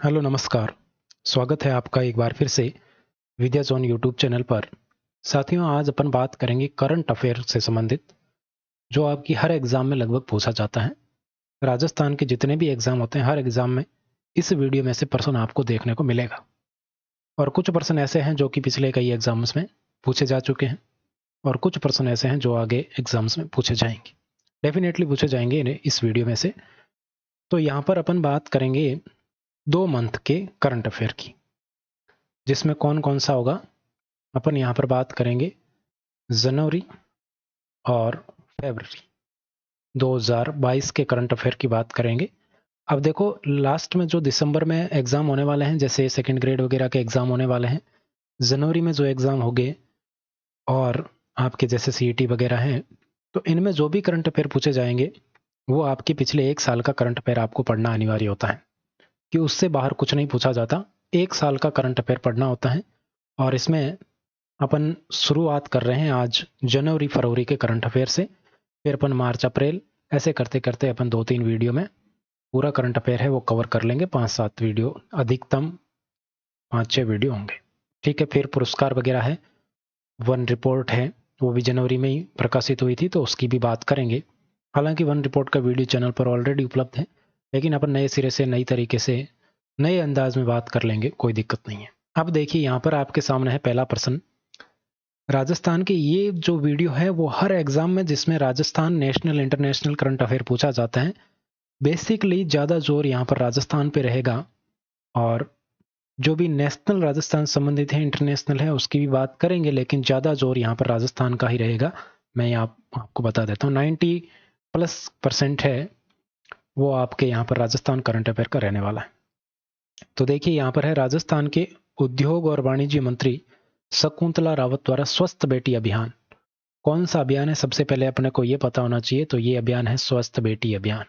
Hello नमस्कार। स्वागत है आपका एक बार फिर से विद्या जोन यूट्यूब चैनल पर। साथियों, आज अपन बात करेंगे करंट अफेयर से संबंधित, जो आपकी हर एग्ज़ाम में लगभग पूछा जाता है। राजस्थान के जितने भी एग्ज़ाम होते हैं, हर एग्ज़ाम में इस वीडियो में से प्रश्न आपको देखने को मिलेगा। और कुछ प्रश्न ऐसे हैं जो कि पिछले कई एग्ज़ाम्स में पूछे जा चुके हैं, और कुछ प्रश्न ऐसे हैं जो आगे एग्ज़ाम्स में पूछे जाएंगे, डेफिनेटली पूछे जाएंगे इन्हें इस वीडियो में से। तो यहाँ पर अपन बात करेंगे 2 मंथ के करंट अफेयर की, जिसमें कौन कौन सा होगा। अपन यहाँ पर बात करेंगे जनवरी और फरवरी 2022 के करंट अफेयर की बात करेंगे। अब देखो, लास्ट में जो दिसंबर में एग्ज़ाम होने वाले हैं, जैसे सेकंड ग्रेड वगैरह के एग्ज़ाम होने वाले हैं, जनवरी में जो एग्ज़ाम होंगे, और आपके जैसे सीईटी वगैरह हैं, तो इनमें जो भी करंट अफेयर पूछे जाएंगे वो आपके पिछले 1 साल का करंट अफेयर आपको पढ़ना अनिवार्य होता है, कि उससे बाहर कुछ नहीं पूछा जाता। 1 साल का करंट अफेयर पढ़ना होता है। और इसमें अपन शुरुआत कर रहे हैं आज जनवरी फरवरी के करंट अफेयर से, फिर अपन मार्च अप्रैल, ऐसे करते करते अपन 2-3 वीडियो में पूरा करंट अफेयर है वो कवर कर लेंगे। 5-7 वीडियो, अधिकतम 5-6 वीडियो होंगे। ठीक है। फिर पुरस्कार वगैरह है, वन रिपोर्ट है, वो भी जनवरी में ही प्रकाशित हुई थी, तो उसकी भी बात करेंगे। हालांकि वन रिपोर्ट का वीडियो चैनल पर ऑलरेडी उपलब्ध है, लेकिन अपन नए सिरे से, नई तरीके से, नए अंदाज में बात कर लेंगे, कोई दिक्कत नहीं है। अब देखिए, यहाँ पर आपके सामने है पहला प्रश्न। राजस्थान के ये जो वीडियो है वो हर एग्जाम में जिसमें Rajasthan national international current affair पूछा जाता है, बेसिकली ज़्यादा जोर यहाँ पर राजस्थान पे रहेगा। और जो भी नेशनल राजस्थान संबंधित है, इंटरनेशनल है, उसकी भी बात करेंगे, लेकिन ज़्यादा जोर यहाँ पर राजस्थान का ही रहेगा। मैं आपको बता देता हूँ, 90+% है वो आपके यहाँ पर राजस्थान करंट अफेयर का रहने वाला है। तो देखिए, यहाँ पर है राजस्थान के उद्योग और वाणिज्य मंत्री शकुंतला रावत द्वारा स्वस्थ बेटी अभियान। कौन सा अभियान है? सबसे पहले अपने को ये पता होना चाहिए। तो ये अभियान है स्वस्थ बेटी अभियान।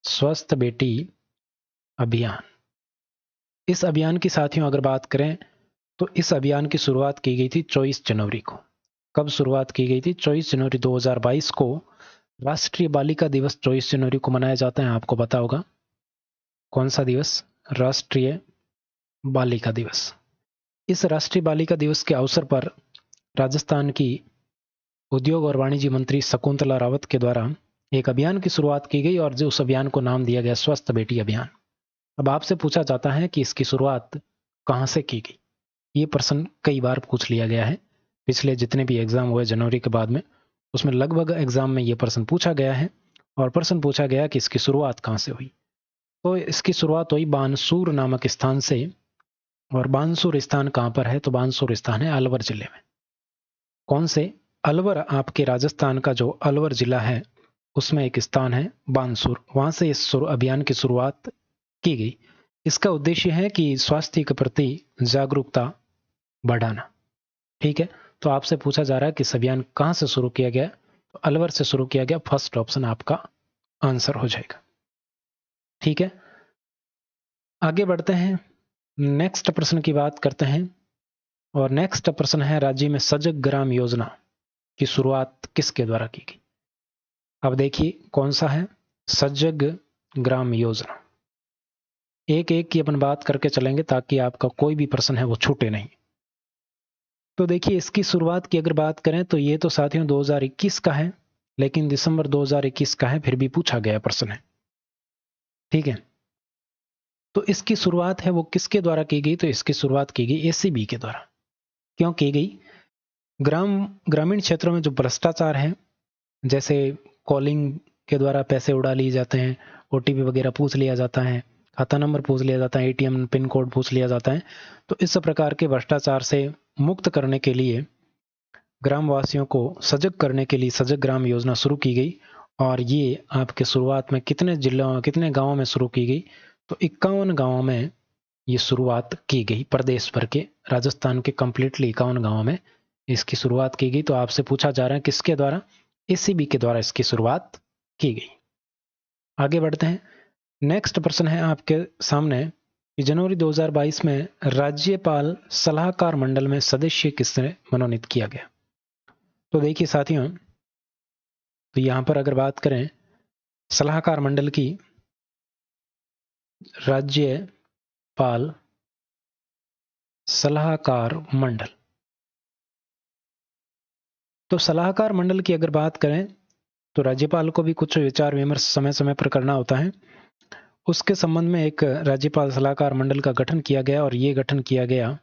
स्वस्थ बेटी अभियान। इस अभियान की साथियों अगर बात करें, तो इस अभियान की शुरुआत की गई थी 24 जनवरी को। कब शुरुआत की गई थी? 24 जनवरी 2022 को। राष्ट्रीय बालिका दिवस 24 जनवरी को मनाया जाता है, आपको पता होगा। कौन सा दिवस? राष्ट्रीय बालिका दिवस। इस राष्ट्रीय बालिका दिवस के अवसर पर राजस्थान की उद्योग और वाणिज्य मंत्री शकुंतला रावत के द्वारा एक अभियान की शुरुआत की गई, और जो उस अभियान को नाम दिया गया स्वस्थ बेटी अभियान। अब आपसे पूछा जाता है कि इसकी शुरुआत कहां से की गई। ये प्रश्न कई बार पूछ लिया गया है, पिछले जितने भी एग्जाम हुए जनवरी के बाद में, उसमें लगभग एग्जाम में ये प्रश्न पूछा गया है। और प्रश्न पूछा गया कि इसकी शुरुआत कहां से हुई। तो इसकी शुरुआत हुई बानसूर नामक स्थान से। और बानसूर स्थान कहां पर है? तो बानसूर स्थान है अलवर जिले में। कौन से? अलवर। आपके राजस्थान का जो अलवर जिला है, उसमें एक स्थान है बानसूर, वहां से इस अभियान की शुरुआत की गई। इसका उद्देश्य है कि स्वास्थ्य के प्रति जागरूकता बढ़ाना। ठीक है। तो आपसे पूछा जा रहा है कि इस अभियान कहां से शुरू किया गया, तो अलवर से शुरू किया गया। फर्स्ट ऑप्शन आपका आंसर हो जाएगा। ठीक है, आगे बढ़ते हैं, नेक्स्ट प्रश्न की बात करते हैं। और नेक्स्ट प्रश्न है, राज्य में सजग ग्राम योजना की शुरुआत किसके द्वारा की गई? अब देखिए कौन सा है सजग ग्राम योजना। एक एक की अपन बात करके चलेंगे, ताकि आपका कोई भी प्रश्न है वो छूटे नहीं। तो देखिए, इसकी शुरुआत की अगर बात करें, तो ये तो साथियों 2021 का है, लेकिन दिसंबर 2021 का है, फिर भी पूछा गया प्रश्न है। ठीक है। तो इसकी शुरुआत है वो किसके द्वारा की गई? तो इसकी शुरुआत की गई एसीबी के द्वारा। क्यों की गई? ग्रामीण क्षेत्रों में जो भ्रष्टाचार है, जैसे कॉलिंग के द्वारा पैसे उड़ा लिए जाते हैं, ओटीपी वगैरह पूछ लिया जाता है, खाता नंबर पूछ लिया जाता है, एटीएम पिन कोड पूछ लिया जाता है। तो इस प्रकार के भ्रष्टाचार से मुक्त करने के लिए, ग्रामवासियों को सजग करने के लिए सजग ग्राम योजना शुरू की गई। और ये आपके शुरुआत में कितने जिलों, कितने गांवों में शुरू की गई? तो 51 गांवों में ये शुरुआत की गई, प्रदेश भर के, राजस्थान के कंप्लीटली 51 गांवों में इसकी शुरुआत की गई। तो आपसे पूछा जा रहा है किसके द्वारा? एसीबी के द्वारा इसकी शुरुआत की गई। आगे बढ़ते हैं, नेक्स्ट प्रश्न है आपके सामने कि जनवरी 2022 में राज्यपाल सलाहकार मंडल में सदस्य किसने मनोनीत किया गया? तो देखिए साथियों, तो यहां पर अगर बात करें सलाहकार मंडल की, राज्य राज्यपाल सलाहकार मंडल। तो सलाहकार मंडल की अगर बात करें तो राज्यपाल को भी कुछ विचार विमर्श समय समय पर करना होता है। उसके संबंध में एक राज्यपाल सलाहकार मंडल का गठन किया गया और ये गठन किया गया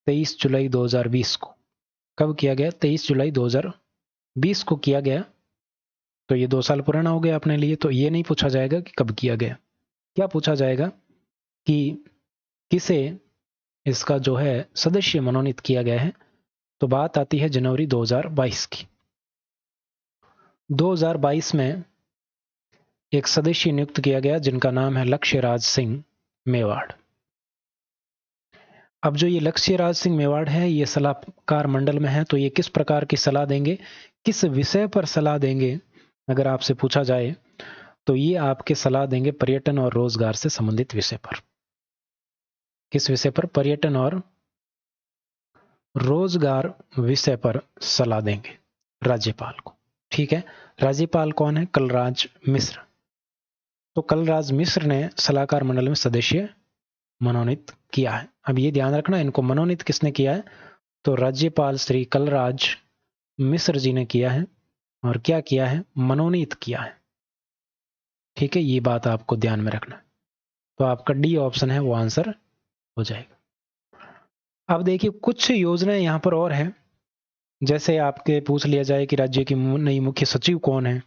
23 जुलाई 2020 को। कब किया गया? 23 जुलाई 2020 को किया गया। तो ये 2 साल पुराना हो गया अपने लिए। तो ये नहीं पूछा जाएगा कि कब किया गया। क्या पूछा जाएगा कि किसे इसका जो है सदस्य मनोनीत किया गया है। तो बात आती है जनवरी 2022 की। 2022 में एक सदस्य नियुक्त किया गया जिनका नाम है लक्ष्यराज सिंह मेवाड़। अब जो ये लक्ष्यराज सिंह मेवाड़ है ये सलाहकार मंडल में है। तो ये किस प्रकार की सलाह देंगे, किस विषय पर सलाह देंगे अगर आपसे पूछा जाए तो ये आपके सलाह देंगे पर्यटन और रोजगार से संबंधित विषय पर। किस विषय पर? पर्यटन और रोजगार विषय पर सलाह देंगे राज्यपाल को। ठीक है। राज्यपाल कौन है? कलराज मिश्र। तो कलराज मिश्र ने सलाहकार मंडल में सदस्य मनोनीत किया है। अब ये ध्यान रखना, इनको मनोनीत किसने किया है? तो राज्यपाल श्री कलराज मिश्र जी ने किया है। और क्या किया है? मनोनीत किया है। ठीक है, ये बात आपको ध्यान में रखना। तो आपका डी ऑप्शन है वो आंसर हो जाएगा। अब देखिए कुछ योजनाएं यहां पर और है। जैसे आपके पूछ लिया जाए कि राज्य की नई मुख्य सचिव कौन है,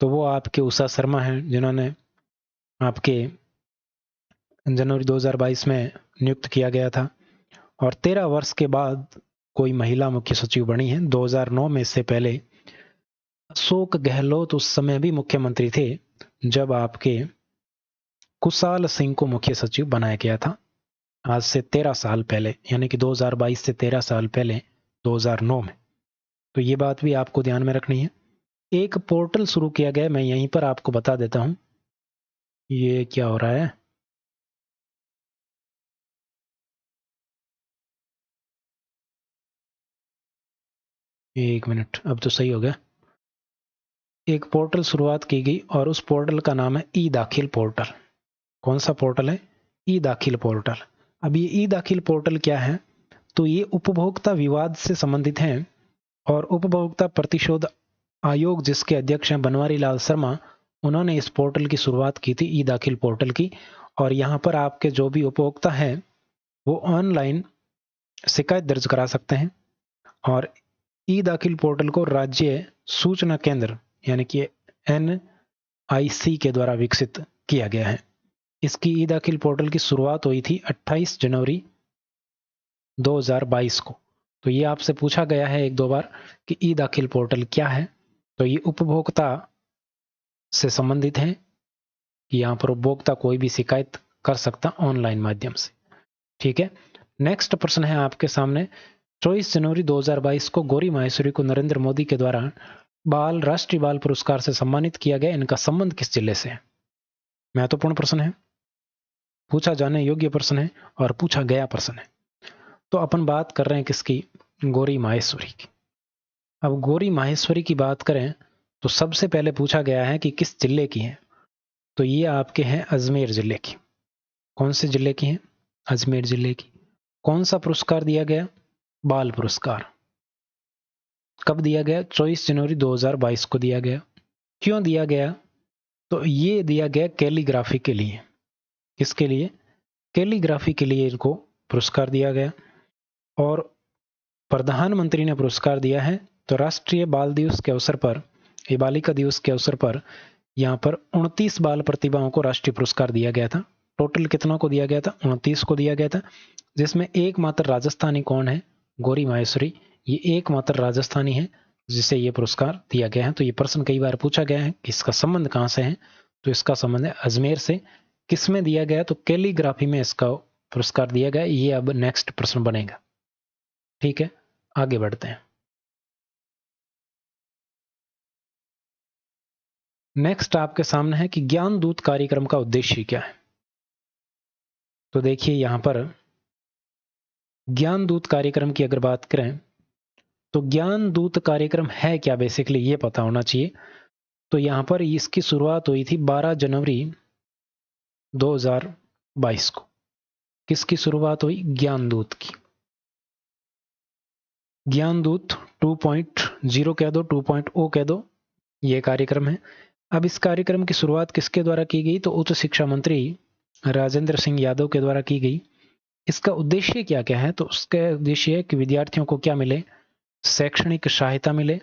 तो वो आपके उषा शर्मा हैं जिन्होंने आपके जनवरी 2022 में नियुक्त किया गया था। और 13 वर्ष के बाद कोई महिला मुख्य सचिव बनी है। 2009 में, इससे पहले अशोक गहलोत उस समय भी मुख्यमंत्री थे जब आपके कुशाल सिंह को मुख्य सचिव बनाया गया था। आज से 13 साल पहले, यानी कि 2022 से 13 साल पहले 2009 में। तो ये बात भी आपको ध्यान में रखनी है। एक पोर्टल शुरू किया गया, मैं यहीं पर आपको बता देता हूं। ये क्या हो रहा है? एक मिनट, अब तो सही हो गया। एक पोर्टल शुरुआत की गई और उस पोर्टल का नाम है ई दाखिल पोर्टल। कौन सा पोर्टल है? ई दाखिल पोर्टल। अब ये ई दाखिल पोर्टल क्या है? तो ये उपभोक्ता विवाद से संबंधित है और उपभोक्ता प्रतिशोध आयोग जिसके अध्यक्ष हैं बनवारी लाल शर्मा, उन्होंने इस पोर्टल की शुरुआत की थी, ई दाखिल पोर्टल की। और यहाँ पर आपके जो भी उपभोक्ता हैं वो ऑनलाइन शिकायत दर्ज करा सकते हैं। और ई दाखिल पोर्टल को राज्य सूचना केंद्र यानी कि NIC के द्वारा विकसित किया गया है। इसकी ई दाखिल पोर्टल की शुरुआत हुई थी 28 जनवरी 2022 को। तो ये आपसे पूछा गया है एक दो बार कि ई दाखिल पोर्टल क्या है। तो ये उपभोक्ता से संबंधित है कि यहाँ पर उपभोक्ता कोई भी शिकायत कर सकता ऑनलाइन माध्यम से। ठीक है। नेक्स्ट प्रश्न है आपके सामने। 24 जनवरी 2022 को गौरी माहेश्वरी को नरेंद्र मोदी के द्वारा राष्ट्रीय बाल पुरस्कार से सम्मानित किया गया। इनका संबंध किस जिले से है? महत्वपूर्ण प्रश्न है, पूछा जाने योग्य प्रश्न है और पूछा गया प्रश्न है। तो अपन बात कर रहे हैं किसकी? गौरी माहेश्वरी की। अब गौरी माहेश्वरी की बात करें तो सबसे पहले पूछा गया है कि किस जिले की है। तो ये आपके हैं अजमेर जिले की। कौन से जिले की हैं? अजमेर जिले की। कौन सा पुरस्कार दिया गया? बाल पुरस्कार। कब दिया गया? 24 जनवरी 2022 को दिया गया। क्यों दिया गया? तो ये दिया गया कैलीग्राफी के लिए। किसके लिए? कैलीग्राफी के लिए इनको पुरस्कार दिया गया। और प्रधानमंत्री ने पुरस्कार दिया है। तो राष्ट्रीय बाल दिवस के अवसर पर, ये बालिका दिवस के अवसर पर यहाँ पर 29 बाल प्रतिभाओं को राष्ट्रीय पुरस्कार दिया गया था। टोटल कितनों को दिया गया था? 29 को दिया गया था, जिसमें एकमात्र राजस्थानी कौन है? गौरी माहेश्वरी। ये एकमात्र राजस्थानी है जिसे ये पुरस्कार दिया गया है। तो ये प्रश्न कई बार पूछा गया है कि इसका संबंध कहाँ से है। तो इसका संबंध है अजमेर से। किसमें दिया गया? तो कैलीग्राफी में इसका पुरस्कार दिया गया। ये अब नेक्स्ट प्रश्न बनेगा। ठीक है, आगे बढ़ते हैं। नेक्स्ट आपके सामने है कि ज्ञान दूत कार्यक्रम का उद्देश्य क्या है। तो देखिए यहां पर ज्ञान दूत कार्यक्रम की अगर बात करें तो ज्ञान दूत कार्यक्रम है क्या, बेसिकली ये पता होना चाहिए। तो यहां पर इसकी शुरुआत हुई थी 12 जनवरी 2022 को। किसकी शुरुआत हुई? ज्ञानदूत की। ज्ञानदूत 2.0 कह दो, 2.0 कह दो, ये कार्यक्रम है। अब इस कार्यक्रम की शुरुआत किसके द्वारा की गई? तो उच्च शिक्षा मंत्री राजेंद्र सिंह यादव के द्वारा की गई। इसका उद्देश्य क्या क्या है? तो उसका उद्देश्य है कि विद्यार्थियों को क्या मिले? शैक्षणिक सहायता मिले,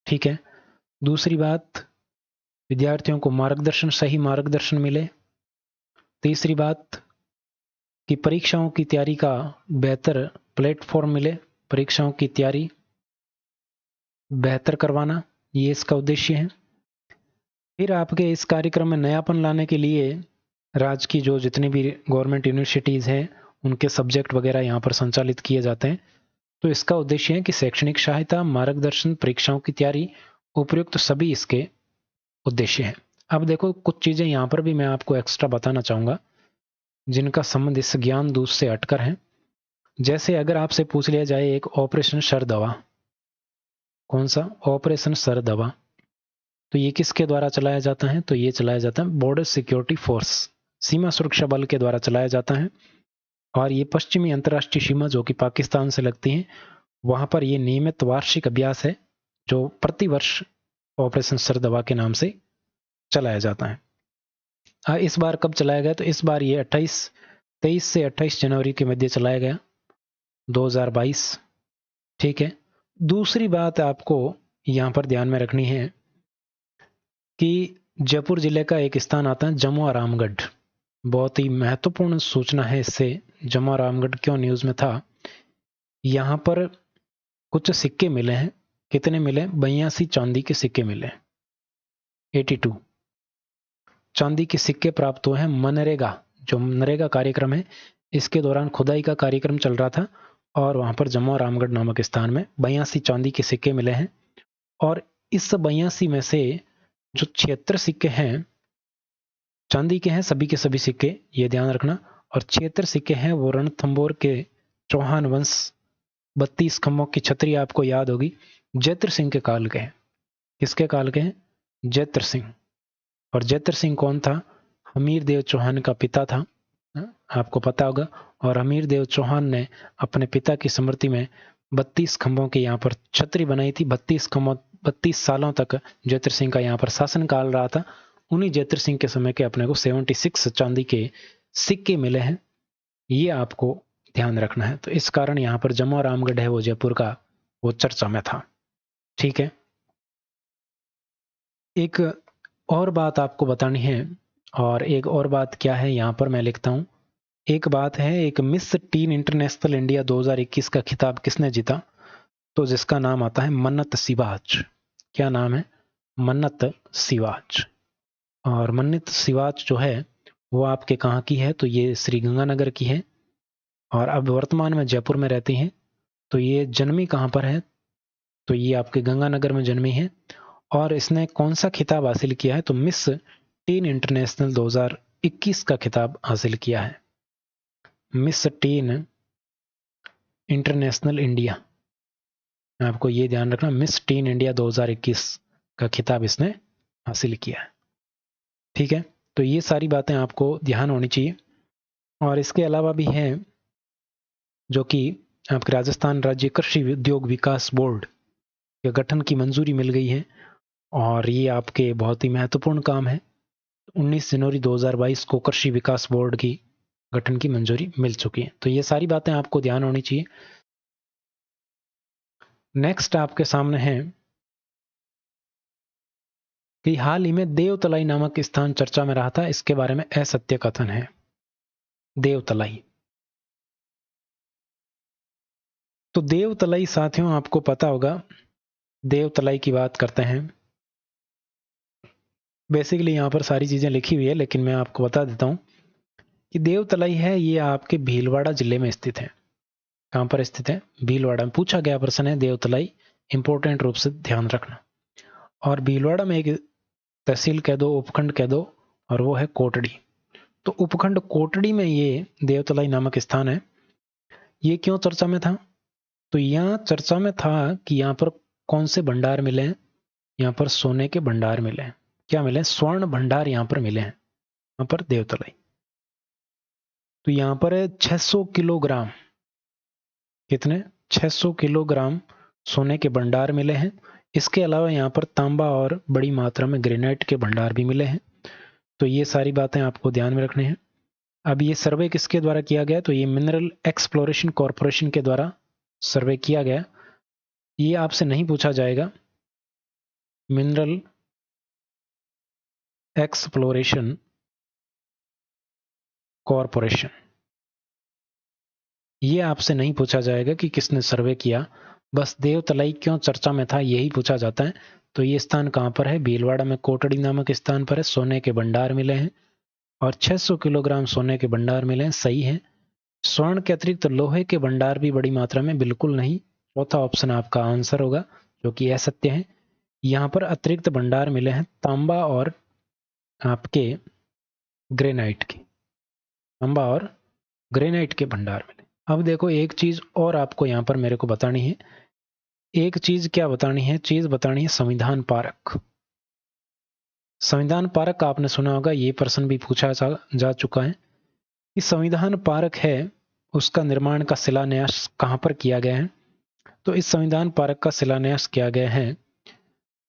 ठीक है। दूसरी बात, विद्यार्थियों को मार्गदर्शन, सही मार्गदर्शन मिले। तीसरी बात कि परीक्षाओं की तैयारी का बेहतर प्लेटफॉर्म मिले, परीक्षाओं की तैयारी बेहतर करवाना, ये इसका उद्देश्य है। फिर आपके इस कार्यक्रम में नयापन लाने के लिए राज्य की जो जितनी भी गवर्नमेंट यूनिवर्सिटीज़ हैं उनके सब्जेक्ट वगैरह यहाँ पर संचालित किए जाते हैं। तो इसका उद्देश्य है कि शैक्षणिक सहायता, मार्गदर्शन, परीक्षाओं की तैयारी, उपयुक्त सभी इसके उद्देश्य हैं। अब देखो कुछ चीज़ें यहाँ पर भी मैं आपको एक्स्ट्रा बताना चाहूँगा जिनका संबंध इस ज्ञान दूत से हटकर है। जैसे अगर आपसे पूछ लिया जाए एक ऑपरेशन सर दवा, कौन सा? ऑपरेशन सर दवा, तो ये किसके द्वारा चलाया जाता है? तो ये चलाया जाता है बॉर्डर सिक्योरिटी फोर्स, सीमा सुरक्षा बल के द्वारा चलाया जाता है। और ये पश्चिमी अंतर्राष्ट्रीय सीमा जो कि पाकिस्तान से लगती है, वहां पर ये नियमित वार्षिक अभ्यास है जो प्रतिवर्ष ऑपरेशन सर दवा के नाम से चलाया जाता है। इस बार कब चलाया गया? तो इस बार ये 23 से 28 जनवरी के मध्य चलाया गया, 2022, ठीक है। दूसरी बात आपको यहाँ पर ध्यान में रखनी है कि जयपुर जिले का एक स्थान आता है जमुआ रामगढ़। बहुत ही महत्वपूर्ण सूचना है इससे। जमुआ रामगढ़ क्यों न्यूज में था? यहाँ पर कुछ सिक्के मिले हैं। कितने मिले? 82 चांदी के सिक्के मिले, 82 चांदी के सिक्के प्राप्त हुए हैं। मनरेगा, जो मनरेगा कार्यक्रम है, इसके दौरान खुदाई का कार्यक्रम चल रहा था और वहां पर जमुआ रामगढ़ नामक स्थान में 82 चांदी के सिक्के मिले हैं। और इस 82 में से जो 76 सिक्के हैं चांदी के हैं, सभी के सभी सिक्के, ये ध्यान रखना। और 76 सिक्के हैं वो रणथंभौर के चौहान वंश 32 खम्भों की छतरी, आपको याद होगी, जैत्र सिंह के काल के हैं। किसके काल के हैं? जैत्र सिंह। और जैत्र सिंह कौन था? हमीर देव चौहान का पिता था, आपको पता होगा। और हमीर देव चौहान ने अपने पिता की स्मृति में 32 खम्भों की यहाँ पर छतरी बनाई थी। 32 सालों तक जैत्र सिंह का यहाँ पर शासन काल रहा था। उन्हीं जैत्र सिंह के समय के अपने को 76 चांदी के सिक्के मिले हैं, ये आपको ध्यान रखना है। तो इस कारण यहाँ पर जमुआ रामगढ़ है वो जयपुर का, वो चर्चा में था, ठीक है। एक और बात आपको बतानी है, और एक और बात क्या है यहाँ पर मैं लिखता हूँ। एक बात है, एक मिस टीन इंटरनेशनल इंडिया 2021 का खिताब किसने जीता? तो जिसका नाम आता है मन्नत सिवाच। क्या नाम है? मन्नत सिवाच। और मन्नत सिवाच जो है वो आपके कहाँ की है? तो ये श्री गंगानगर की है और अब वर्तमान में जयपुर में रहती हैं। तो ये जन्मी कहाँ पर है? तो ये आपके गंगानगर में जन्मी है। और इसने कौन सा खिताब हासिल किया है? तो मिस टीन इंटरनेशनल 2021 का खिताब हासिल किया है। मिस टीन इंटरनेशनल इंडिया, आपको ये ध्यान रखना, मिस टीन इंडिया 2021 का खिताब इसने हासिल किया है, ठीक है। तो ये सारी बातें आपको ध्यान होनी चाहिए। और इसके अलावा भी हैं जो कि आपके राजस्थान राज्य कृषि उद्योग विकास बोर्ड के गठन की मंजूरी मिल गई है और ये आपके बहुत ही महत्वपूर्ण काम है। 19 जनवरी 2022 को कृषि विकास बोर्ड की गठन की मंजूरी मिल चुकी है। तो ये सारी बातें आपको ध्यान होनी चाहिए। नेक्स्ट आपके सामने है कि हाल ही में देवतलाई नामक स्थान चर्चा में रहा था, इसके बारे में असत्य कथन है। देवतलाई, तो देवतलाई साथियों आपको पता होगा, देवतलाई की बात करते हैं। बेसिकली यहाँ पर सारी चीजें लिखी हुई है लेकिन मैं आपको बता देता हूँ कि देवतलाई है ये आपके भीलवाड़ा जिले में स्थित है। कहाँ पर स्थित है? भीलवाड़ा में। पूछा गया प्रश्न है देवतलाई, इंपॉर्टेंट रूप से ध्यान रखना। और भीलवाड़ा में एक तहसील कह दो, उपखंड कह दो, और वो है कोटड़ी। तो उपखंड कोटड़ी में ये देवतलाई नामक स्थान है। ये क्यों चर्चा में था? तो यहाँ चर्चा में था कि यहाँ पर कौन से भंडार मिले हैं? यहाँ पर सोने के भंडार मिले हैं। क्या मिले? स्वर्ण भंडार यहाँ पर मिले हैं, यहाँ पर देवतलाई। तो यहाँ पर है 600 किलोग्राम, कितने 600 किलोग्राम सोने के भंडार मिले हैं। इसके अलावा यहाँ पर तांबा और बड़ी मात्रा में ग्रेनाइट के भंडार भी मिले हैं। तो ये सारी बातें आपको ध्यान में रखनी है। अब ये सर्वे किसके द्वारा किया गया, तो ये मिनरल एक्सप्लोरेशन कॉरपोरेशन के द्वारा सर्वे किया गया। ये आपसे नहीं पूछा जाएगा, मिनरल एक्सप्लोरेशन कॉरपोरेशन, ये आपसे नहीं पूछा जाएगा कि किसने सर्वे किया। बस देवतलाई क्यों चर्चा में था यही पूछा जाता है। तो ये स्थान कहाँ पर है, भीलवाड़ा में कोटड़ी नामक स्थान पर है। सोने के भंडार मिले हैं और 600 किलोग्राम सोने के भंडार मिले हैं, सही है। स्वर्ण के अतिरिक्त लोहे के भंडार भी बड़ी मात्रा में, बिल्कुल नहीं। चौथा ऑप्शन आपका आंसर होगा, जो कि असत्य है। यहाँ पर अतिरिक्त भंडार मिले हैं तांबा और आपके ग्रेनाइट के, तांबा और ग्रेनाइट के भंडार मिले। अब देखो एक चीज और आपको यहाँ पर मेरे को बतानी है। एक चीज क्या बतानी है, चीज बतानी है संविधान पारक। संविधान पारक आपने सुना होगा, ये प्रश्न भी पूछा जा चुका है कि संविधान पारक है उसका निर्माण का शिलान्यास कहां पर किया गया है। तो इस संविधान पारक का शिलान्यास किया गया है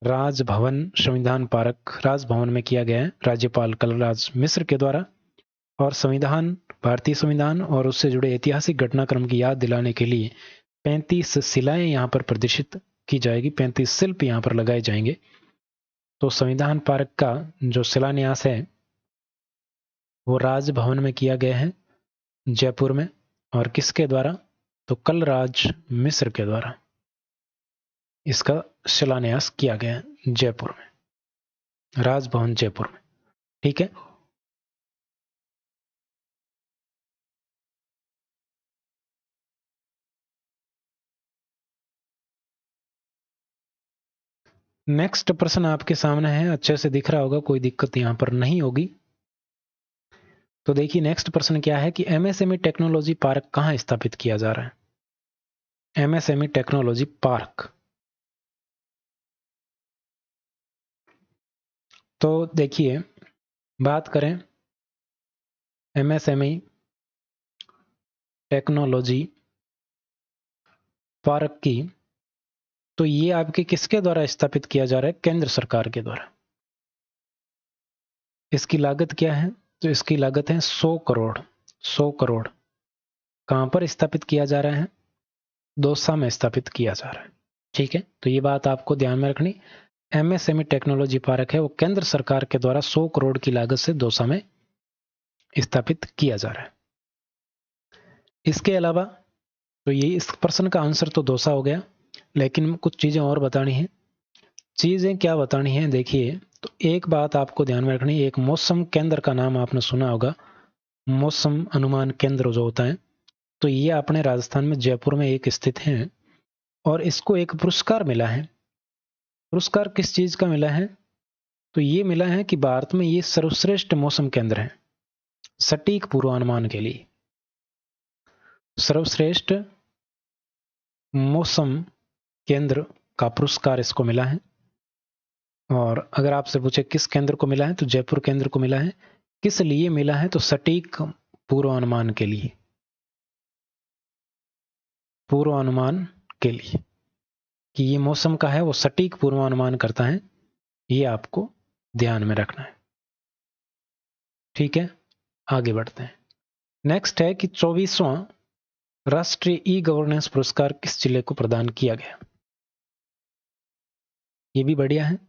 राजभवन संविधान पार्क, राजभवन में किया गया है राज्यपाल कलराज मिश्र के द्वारा। और संविधान, भारतीय संविधान और उससे जुड़े ऐतिहासिक घटनाक्रम की याद दिलाने के लिए 35 शिलाएं यहाँ पर प्रदर्शित की जाएगी, 35 शिल्प यहाँ पर लगाए जाएंगे। तो संविधान पार्क का जो शिलान्यास है वो राजभवन में किया गया है जयपुर में। और किसके द्वारा, तो कलराज मिश्र के द्वारा इसका शिलान्यास किया गया है जयपुर में, राजभवन जयपुर में। ठीक है, नेक्स्ट प्रश्न आपके सामने है, अच्छे से दिख रहा होगा, कोई दिक्कत यहां पर नहीं होगी। तो देखिए नेक्स्ट प्रश्न क्या है कि एमएसएमई टेक्नोलॉजी पार्क कहां स्थापित किया जा रहा है। एमएसएमई टेक्नोलॉजी पार्क, तो देखिए बात करें एमएसएमई टेक्नोलॉजी पार्क की, तो ये आपके किसके द्वारा स्थापित किया जा रहा है, केंद्र सरकार के द्वारा। इसकी लागत क्या है, तो इसकी लागत है 100 करोड़। 100 करोड़ कहां पर स्थापित किया जा रहा है, दौसा में स्थापित किया जा रहा है। ठीक है, तो ये बात आपको ध्यान में रखनी। एमएसएमई टेक्नोलॉजी पार्क है वो केंद्र सरकार के द्वारा 100 करोड़ की लागत से दौसा में स्थापित किया जा रहा है। इसके अलावा तो ये इस प्रश्न का आंसर तो दौसा हो गया, लेकिन कुछ चीजें और बतानी है। चीजें क्या बतानी है, देखिए तो एक बात आपको ध्यान में रखनी है। एक मौसम केंद्र का नाम आपने सुना होगा, मौसम अनुमान केंद्र जो होता है, तो ये अपने राजस्थान में जयपुर में एक स्थित है और इसको एक पुरस्कार मिला है। पुरस्कार किस चीज का मिला है, तो ये मिला है कि भारत में ये सर्वश्रेष्ठ मौसम केंद्र है सटीक पूर्वानुमान के लिए। सर्वश्रेष्ठ मौसम केंद्र का पुरस्कार इसको मिला है। और अगर आपसे पूछे किस केंद्र को मिला है, तो जयपुर केंद्र को मिला है। किस लिए मिला है, तो सटीक पूर्वानुमान के लिए, पूर्वानुमान के लिए कि ये मौसम का है वो सटीक पूर्वानुमान करता है, ये आपको ध्यान में रखना है। ठीक है, आगे बढ़ते हैं। नेक्स्ट है कि 24वां राष्ट्रीय ई गवर्नेंस पुरस्कार किस जिले को प्रदान किया गया। ये भी बढ़िया है।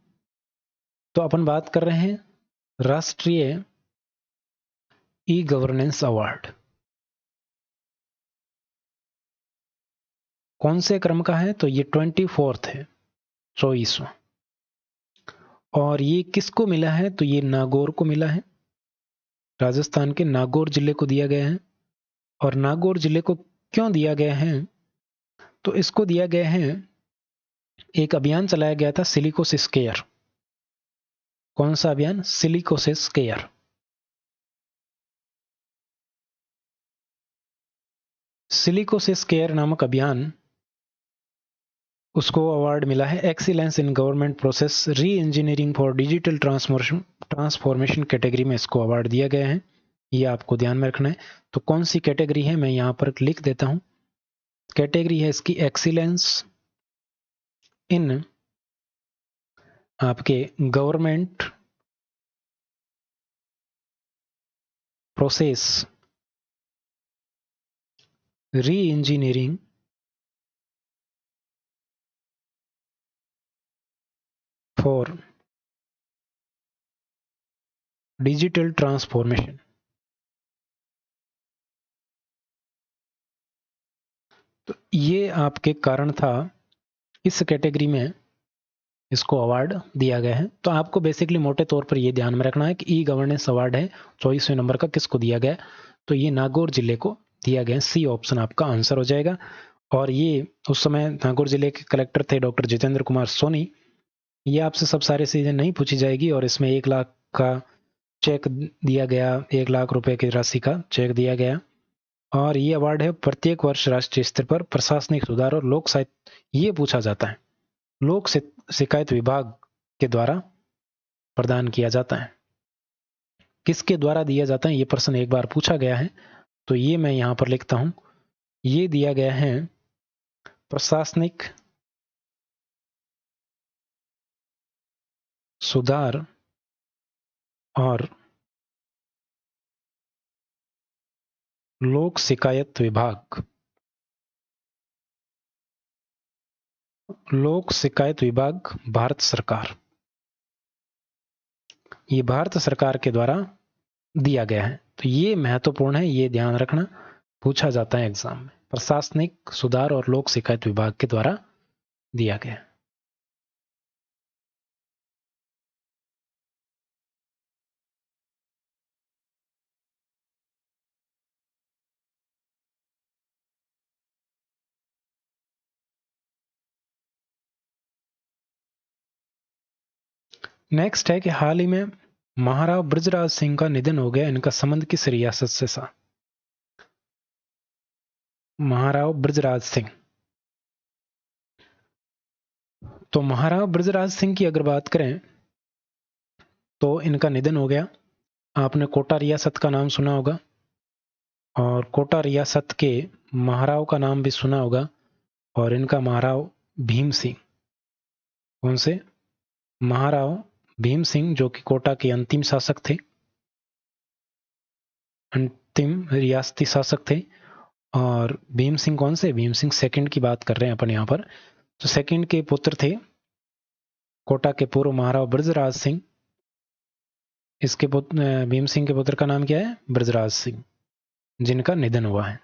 तो अपन बात कर रहे हैं राष्ट्रीय ई गवर्नेंस अवार्ड कौन से क्रम का है, तो ये 24th है, 24वां। और ये किसको मिला है, तो ये नागौर को मिला है, राजस्थान के नागौर जिले को दिया गया है। और नागौर जिले को क्यों दिया गया है, तो इसको दिया गया है, एक अभियान चलाया गया था सिलिकोसिस केयर। कौन सा अभियान, सिलिकोसिस केयर। सिलिकोसिस केयर नामक अभियान, उसको अवार्ड मिला है एक्सीलेंस इन गवर्नमेंट प्रोसेस री engineering for digital transformation category में इसको अवार्ड दिया गया है। ये आपको ध्यान में रखना है। तो कौन सी कैटेगरी है मैं यहाँ पर लिख देता हूँ। कैटेगरी है इसकी एक्सीलेंस इन आपके गवर्नमेंट प्रोसेस री इंजीनियरिंग फॉर डिजिटल ट्रांसफॉर्मेशन। तो ये आपके कारण था, इस कैटेगरी में इसको अवार्ड दिया गया है। तो आपको बेसिकली मोटे तौर पर ये ध्यान में रखना है कि ई गवर्नेंस अवार्ड है 24वें नंबर का, किसको दिया गया, तो ये नागौर जिले को दिया गया। सी ऑप्शन आपका आंसर हो जाएगा। और ये उस समय नागौर जिले के कलेक्टर थे डॉक्टर जितेंद्र कुमार सोनी। ये आपसे सब सारे चीजें नहीं पूछी जाएगी। और इसमें 1 लाख का चेक दिया गया, 1 लाख रुपए की राशि का चेक दिया गया। और ये अवार्ड है प्रत्येक वर्ष राष्ट्रीय स्तर पर प्रशासनिक सुधार और लोक साहित्य, ये पूछा जाता है, लोक शिकायत विभाग के द्वारा प्रदान किया जाता है। किसके द्वारा दिया जाता है, ये प्रश्न एक बार पूछा गया है, तो ये मैं यहां पर लिखता हूं। ये दिया गया है प्रशासनिक सुधार और लोक शिकायत विभाग, लोक शिकायत विभाग भारत सरकार, ये भारत सरकार के द्वारा दिया गया है। तो ये महत्वपूर्ण है, ये ध्यान रखना, पूछा जाता है एग्जाम में। प्रशासनिक सुधार और लोक शिकायत विभाग के द्वारा दिया गया। नेक्स्ट है कि हाल ही में महाराव ब्रजराज सिंह का निधन हो गया, इनका संबंध किस रियासत से था। महाराव ब्रजराज सिंह, तो महाराव ब्रजराज सिंह की अगर बात करें तो इनका निधन हो गया। आपने कोटा रियासत का नाम सुना होगा, और कोटा रियासत के महाराव का नाम भी सुना होगा। और इनका महाराव भीम सिंह, कौन से, महाराव भीम सिंह, जो कि कोटा के अंतिम शासक थे, अंतिम रियासती शासक थे। और भीम सिंह कौन से, भीम सिंह सेकंड की बात कर रहे हैं अपन यहाँ पर। तो सेकंड के पुत्र थे कोटा के पूर्व महाराव ब्रजराज सिंह। इसके पुत्र भीम सिंह के पुत्र का नाम क्या है, ब्रजराज सिंह, जिनका निधन हुआ है।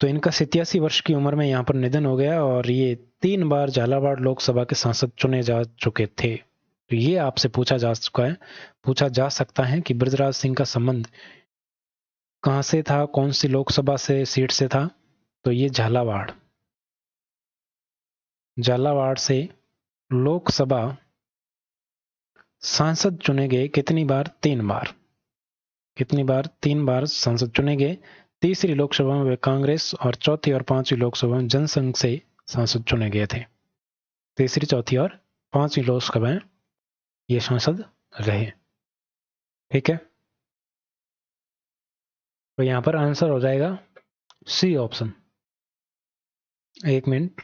तो इनका 87 वर्ष की उम्र में यहाँ पर निधन हो गया। और ये 3 बार झालावाड़ लोकसभा के सांसद चुने जा चुके थे। तो ये आपसे पूछा जा चुका है, पूछा जा सकता है कि ब्रजराज सिंह का संबंध कहां से था, कौन सी लोकसभा से सीट से था। तो ये झालावाड़, झालावाड़ से लोकसभा सांसद चुने गए। कितनी बार, 3 बार। कितनी बार, 3 बार सांसद चुने गए। तीसरी लोकसभा में वे कांग्रेस और चौथी और पांचवी लोकसभा में जनसंघ से सांसद चुने गए थे। तीसरी, चौथी और पांचवी लोकसभा में ये सांसद रहे। ठीक है, तो यहां पर आंसर हो जाएगा सी ऑप्शन। 1 मिनट,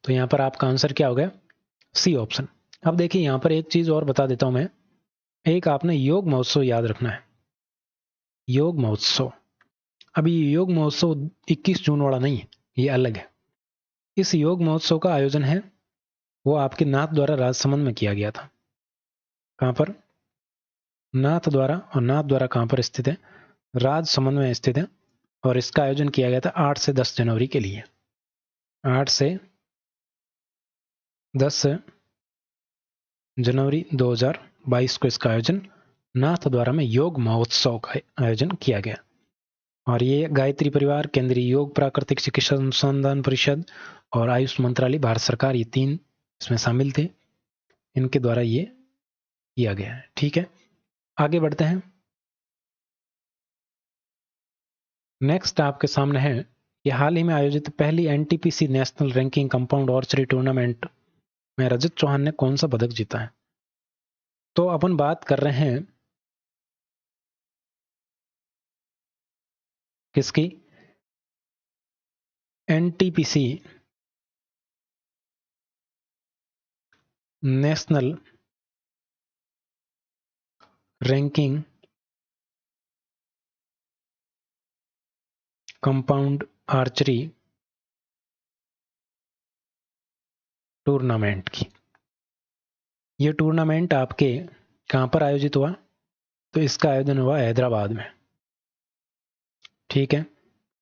तो यहां पर आपका आंसर क्या हो गया, सी ऑप्शन। अब देखिए यहां पर एक चीज और बता देता हूं मैं। एक आपने योग महोत्सव याद रखना है। योग महोत्सव, अभी योग महोत्सव 21 जून वाला नहीं है, ये अलग है। इस योग महोत्सव का आयोजन है वो आपके नाथ द्वारा राजसमंद में किया गया था। कहां पर, नाथ द्वारा। और नाथ द्वारा कहां पर स्थित है, राजसमंद में स्थित है। और इसका आयोजन किया गया था 8 से 10 जनवरी के लिए। 8 से 10 जनवरी 2022 को इसका आयोजन नाथ द्वारा में योग महोत्सव का आयोजन किया गया। और ये गायत्री परिवार, केंद्रीय योग प्राकृतिक चिकित्सा अनुसंधान परिषद और आयुष मंत्रालय, भारत सरकार, ये 3 इसमें शामिल थे। इनके द्वारा ये किया गया है। ठीक है, आगे बढ़ते हैं। नेक्स्ट आपके सामने है, ये हाल ही में आयोजित पहली NTPC national ranking compound archery tournament में रजत चौहान ने कौन सा पदक जीता है? तो अपन बात कर रहे हैं किसकी? NTPC national ranking compound archery tournament की। ये टूर्नामेंट आपके कहाँ पर आयोजित हुआ? तो इसका आयोजन हुआ हैदराबाद में। ठीक है,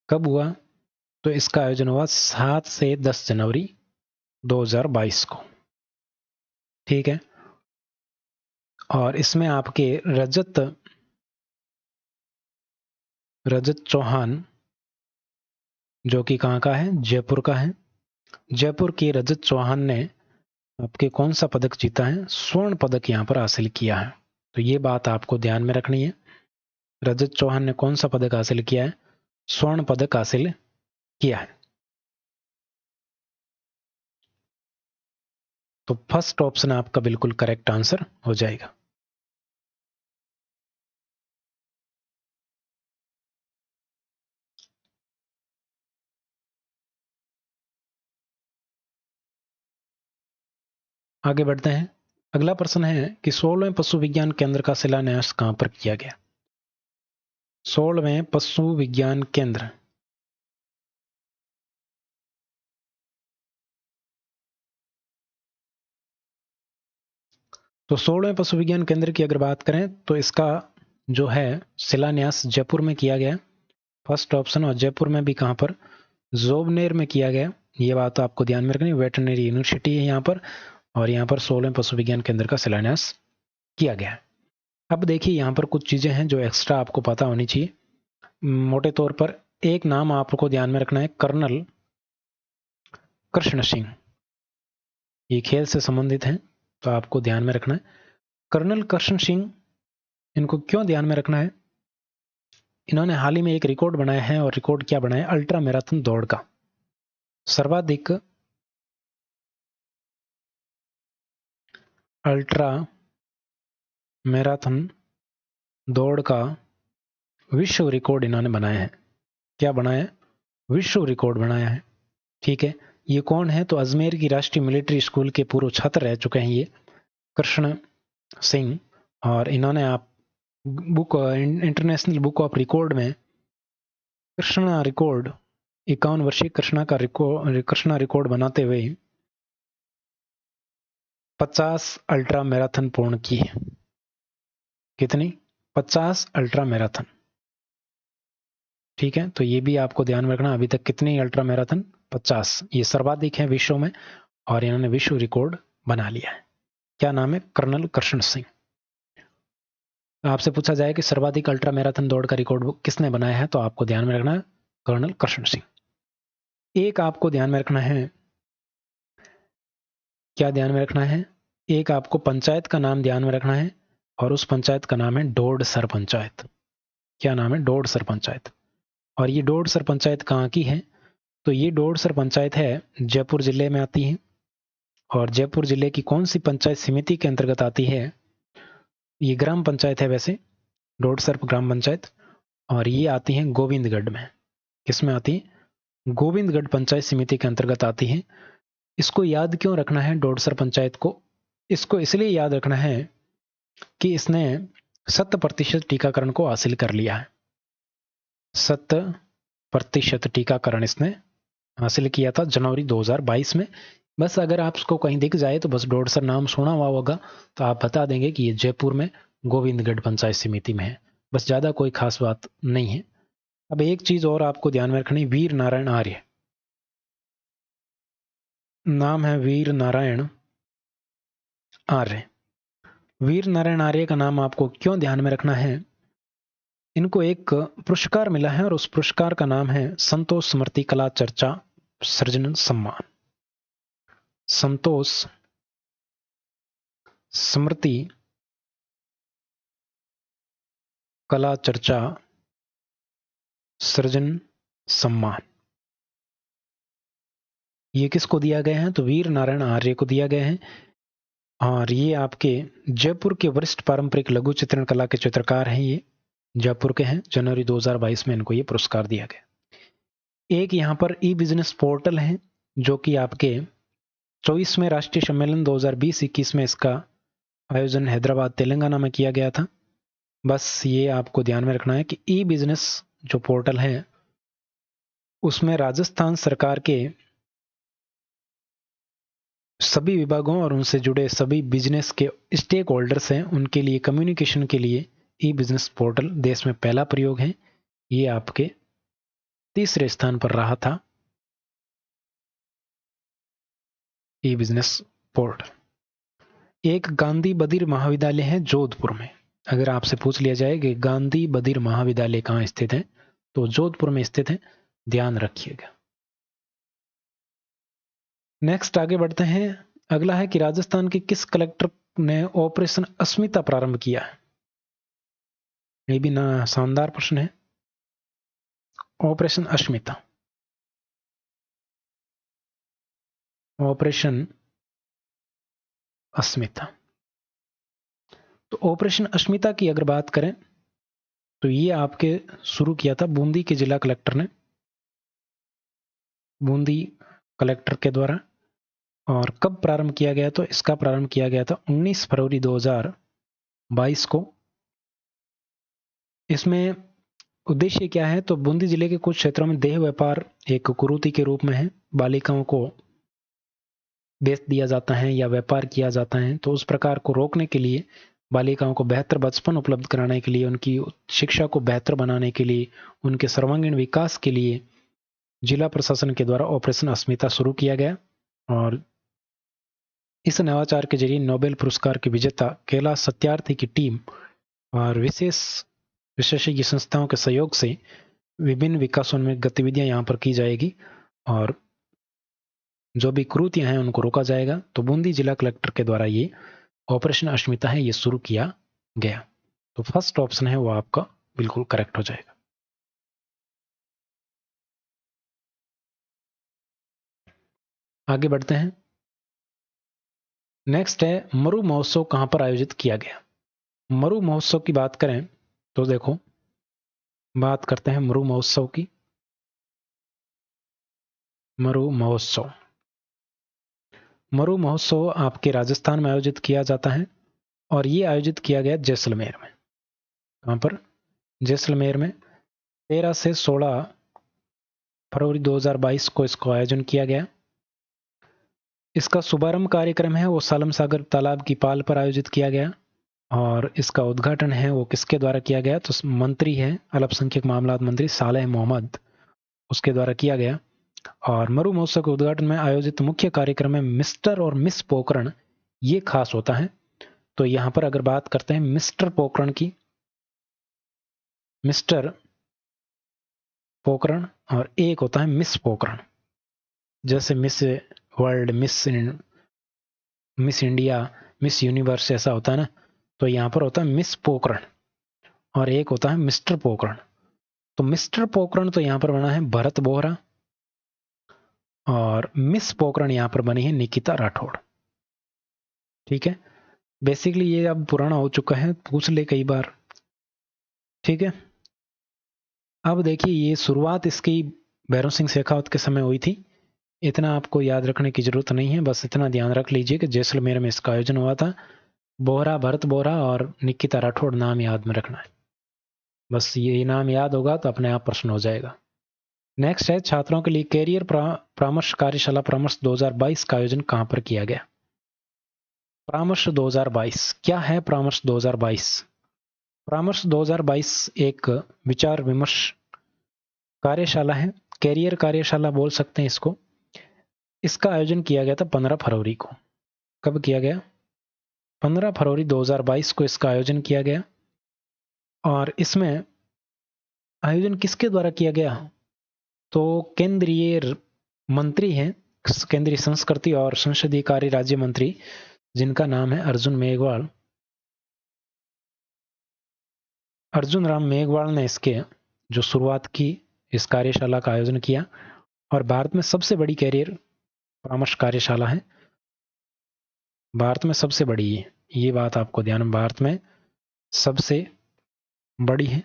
कब हुआ? तो इसका आयोजन हुआ 7 से 10 जनवरी 2022 को। ठीक है, और इसमें आपके रजत चौहान जो कि कहाँ का है? जयपुर का है। जयपुर के रजत चौहान ने आपके कौन सा पदक जीता है? स्वर्ण पदक यहाँ पर हासिल किया है। तो ये बात आपको ध्यान में रखनी है। रजत चौहान ने कौन सा पदक हासिल किया है? स्वर्ण पदक हासिल किया है। तो फर्स्ट ऑप्शन आपका बिल्कुल करेक्ट आंसर हो जाएगा। आगे बढ़ते हैं। अगला प्रश्न है कि 16वें पशु विज्ञान केंद्र का शिलान्यास कहां पर किया गया? 16वें पशु विज्ञान केंद्र, तो 16वें पशु विज्ञान केंद्र की अगर बात करें तो इसका जो है शिलान्यास जयपुर में किया गया, फर्स्ट ऑप्शन। और जयपुर में भी कहां पर? जोबनेर में किया गया। ये बात तो आपको ध्यान में रखनी, वेटरनरी यूनिवर्सिटी है यहाँ पर, और यहाँ पर 16वें पशु विज्ञान केंद्र का शिलान्यास किया गया है। अब देखिए यहाँ पर कुछ चीजें हैं जो एक्स्ट्रा आपको पता होनी चाहिए। मोटे तौर पर एक नाम आपको ध्यान में रखना है, कर्नल कृष्ण सिंह। ये खेल से संबंधित हैं तो आपको ध्यान में रखना है कर्नल कृष्ण सिंह। इनको क्यों ध्यान में रखना है? इन्होंने हाल ही में एक रिकॉर्ड बनाया है, और रिकॉर्ड क्या बनाया? अल्ट्रा मैराथन दौड़ का सर्वाधिक अल्ट्रा मैराथन दौड़ का विश्व रिकॉर्ड इन्होंने बनाया है। क्या बनाया है? विश्व रिकॉर्ड बनाया है। ठीक है, ये कौन है? तो अजमेर की राष्ट्रीय मिलिट्री स्कूल के पूर्व छात्र रह चुके हैं ये कृष्ण सिंह, और इन्होंने आप इंटरनेशनल बुक ऑफ रिकॉर्ड में कृष्णा रिकॉर्ड 51 वर्षीय कृष्णा रिकॉर्ड बनाते हुए 50 अल्ट्रा मैराथन पूर्ण की है। कितनी? 50 अल्ट्रा मैराथन। ठीक है, तो ये भी आपको ध्यान में रखना। अभी तक कितनी अल्ट्रा मैराथन? 50। ये सर्वाधिक है विश्व में, और इन्होंने विश्व रिकॉर्ड बना लिया है। क्या नाम है? कर्नल कृष्ण सिंह। आपसे पूछा जाए कि सर्वाधिक अल्ट्रा मैराथन दौड़ का रिकॉर्ड किसने बनाया है, तो आपको ध्यान में रखना है कर्नल कृष्ण सिंह। एक आपको ध्यान में रखना है, क्या ध्यान में रखना है? एक आपको पंचायत का नाम ध्यान में रखना है, और उस पंचायत का नाम है डोडसर पंचायत। क्या नाम है? डोडसर पंचायत। और ये डोडसर पंचायत कहाँ की है? तो ये डोडसर पंचायत है जयपुर जिले में आती है। और जयपुर जिले की कौन सी पंचायत समिति के अंतर्गत आती है? ये ग्राम पंचायत है वैसे, डोडसर ग्राम पंचायत, और ये आती है गोविंदगढ़ में। किस में आती है? गोविंदगढ़ पंचायत समिति के अंतर्गत आती है। इसको याद क्यों रखना है डोडसर पंचायत को? इसको इसलिए याद रखना है कि इसने 100% टीकाकरण को हासिल कर लिया है। 100% टीकाकरण इसने हासिल किया था जनवरी 2022 में। बस अगर आपको कहीं दिख जाए तो बस डोडसर नाम सुना हुआ होगा तो आप बता देंगे कि ये जयपुर में गोविंदगढ़ पंचायत समिति में है। बस ज्यादा कोई खास बात नहीं है। अब एक चीज और आपको ध्यान में रखनी, वीर नारायण आर्य नाम है, वीर नारायण आर्य। वीर नारायण आर्य का नाम आपको क्यों ध्यान में रखना है? इनको एक पुरस्कार मिला है, और उस पुरस्कार का नाम है संतोष स्मृति कला चर्चा सृजन सम्मान। संतोष स्मृति कला चर्चा सृजन सम्मान। ये किसको दिया गया है? तो वीर नारायण आर्य को दिया गया है। और ये आपके जयपुर के वरिष्ठ पारंपरिक लघु चित्रण कला के चित्रकार हैं। ये जयपुर के हैं। जनवरी 2022 में इनको ये पुरस्कार दिया गया। एक यहाँ पर ई बिजनेस पोर्टल है जो कि आपके 24वें राष्ट्रीय सम्मेलन 2020-21 में इसका आयोजन हैदराबाद तेलंगाना में किया गया था। बस ये आपको ध्यान में रखना है कि ई बिजनेस जो पोर्टल है उसमें राजस्थान सरकार के सभी विभागों और उनसे जुड़े सभी बिजनेस के स्टेक होल्डर्स हैं, उनके लिए कम्युनिकेशन के लिए ई बिजनेस पोर्टल देश में पहला प्रयोग है। ये आपके तीसरे स्थान पर रहा था ई बिजनेस पोर्टल। एक गांधी बधिर महाविद्यालय है जोधपुर में। अगर आपसे पूछ लिया जाए कि गांधी बधिर महाविद्यालय कहाँ स्थित है तो जोधपुर में स्थित है, ध्यान रखिएगा। नेक्स्ट आगे बढ़ते हैं। अगला है कि राजस्थान के किस कलेक्टर ने ऑपरेशन अस्मिता प्रारंभ किया है? ये भी ना शानदार प्रश्न है। ऑपरेशन अस्मिता, ऑपरेशन अस्मिता। तो ऑपरेशन अस्मिता की अगर बात करें तो ये आपके शुरू किया था बूंदी के जिला कलेक्टर ने, बूंदी कलेक्टर के द्वारा। और कब प्रारंभ किया गया? तो इसका प्रारंभ किया गया था 19 फरवरी 2022 को। इसमें उद्देश्य क्या है? तो बूंदी जिले के कुछ क्षेत्रों में देह व्यापार एक कुरीति के रूप में है। बालिकाओं को बेच दिया जाता है या व्यापार किया जाता है, तो उस प्रकार को रोकने के लिए, बालिकाओं को बेहतर बचपन उपलब्ध कराने के लिए, उनकी शिक्षा को बेहतर बनाने के लिए, उनके सर्वांगीण विकास के लिए जिला प्रशासन के द्वारा ऑपरेशन अस्मिता शुरू किया गया। और इस नवाचार के जरिए नोबेल पुरस्कार के विजेता कैलाश सत्यार्थी की टीम और विशेषज्ञ संस्थाओं के सहयोग से विभिन्न विकासोन्मुख गतिविधियां यहाँ पर की जाएगी और जो भी कुरीतियां हैं उनको रोका जाएगा। तो बूंदी जिला कलेक्टर के द्वारा ये ऑपरेशन अस्मिता है, ये शुरू किया गया। तो फर्स्ट ऑप्शन है वो आपका बिल्कुल करेक्ट हो जाएगा। आगे बढ़ते हैं। नेक्स्ट है मरु महोत्सव कहां पर आयोजित किया गया? मरु महोत्सव की बात करें तो देखो, बात करते हैं मरु महोत्सव की। मरु महोत्सव, मरु महोत्सव आपके राजस्थान में आयोजित किया जाता है और ये आयोजित किया गया जैसलमेर में। कहां पर? जैसलमेर में 13 से 16 फरवरी 2022 को इसको आयोजन किया गया। इसका शुभारंभ कार्यक्रम है वो सालम सागर तालाब की पाल पर आयोजित किया गया और इसका उद्घाटन है वो किसके द्वारा किया गया? तो मंत्री है अल्पसंख्यक मामलात मंत्री सालेह मोहम्मद, उसके द्वारा किया गया। और मरु महोत्सव के उद्घाटन में आयोजित मुख्य कार्यक्रम में मिस्टर और मिस पोखरण ये खास होता है। तो यहां पर अगर बात करते हैं मिस्टर पोखरण की, मिस्टर पोखरण और एक होता है मिस पोखरण। जैसे miss world, miss India, miss universe ऐसा होता है ना, तो यहां पर होता है मिस पोखरण और एक होता है मिस्टर पोखरण। तो मिस्टर पोखरण तो यहां पर बना है भरत बोहरा और मिस पोखरण यहां पर बनी है निकिता राठौड़। ठीक है, बेसिकली ये अब पुराना हो चुका है, पूछ ले कई बार। ठीक है, अब देखिए ये शुरुआत इसकी भैरव सिंह शेखावत के समय हुई थी। इतना आपको याद रखने की जरूरत नहीं है, बस इतना ध्यान रख लीजिए कि जैसलमेर में इसका आयोजन हुआ था। बोहरा, भरत बोहरा और निकिता राठौड़ नाम याद में रखना है। बस ये नाम याद होगा तो अपने आप प्रश्न हो जाएगा। नेक्स्ट है छात्रों के लिए कैरियर परामर्श कार्यशाला परामर्श 2022 का आयोजन कहां पर किया गया? परामर्श 2022 क्या है? परामर्श 2022, परामर्श 2022 एक विचार विमर्श कार्यशाला है, कैरियर कार्यशाला बोल सकते हैं इसको। इसका आयोजन किया गया था 15 फरवरी को। कब किया गया? 15 फरवरी 2022 को इसका आयोजन किया गया। और इसमें आयोजन किसके द्वारा किया गया? तो केंद्रीय मंत्री हैं, केंद्रीय संस्कृति और संसदीय कार्य राज्य मंत्री, जिनका नाम है अर्जुन मेघवाल। अर्जुन राम मेघवाल ने इसके जो शुरुआत की इस कार्यशाला का आयोजन किया और भारत में सबसे बड़ी कैरियर परामर्श कार्यशाला है। भारत में सबसे बड़ी है, ये बात आपको ध्यान में, भारत में सबसे बड़ी है।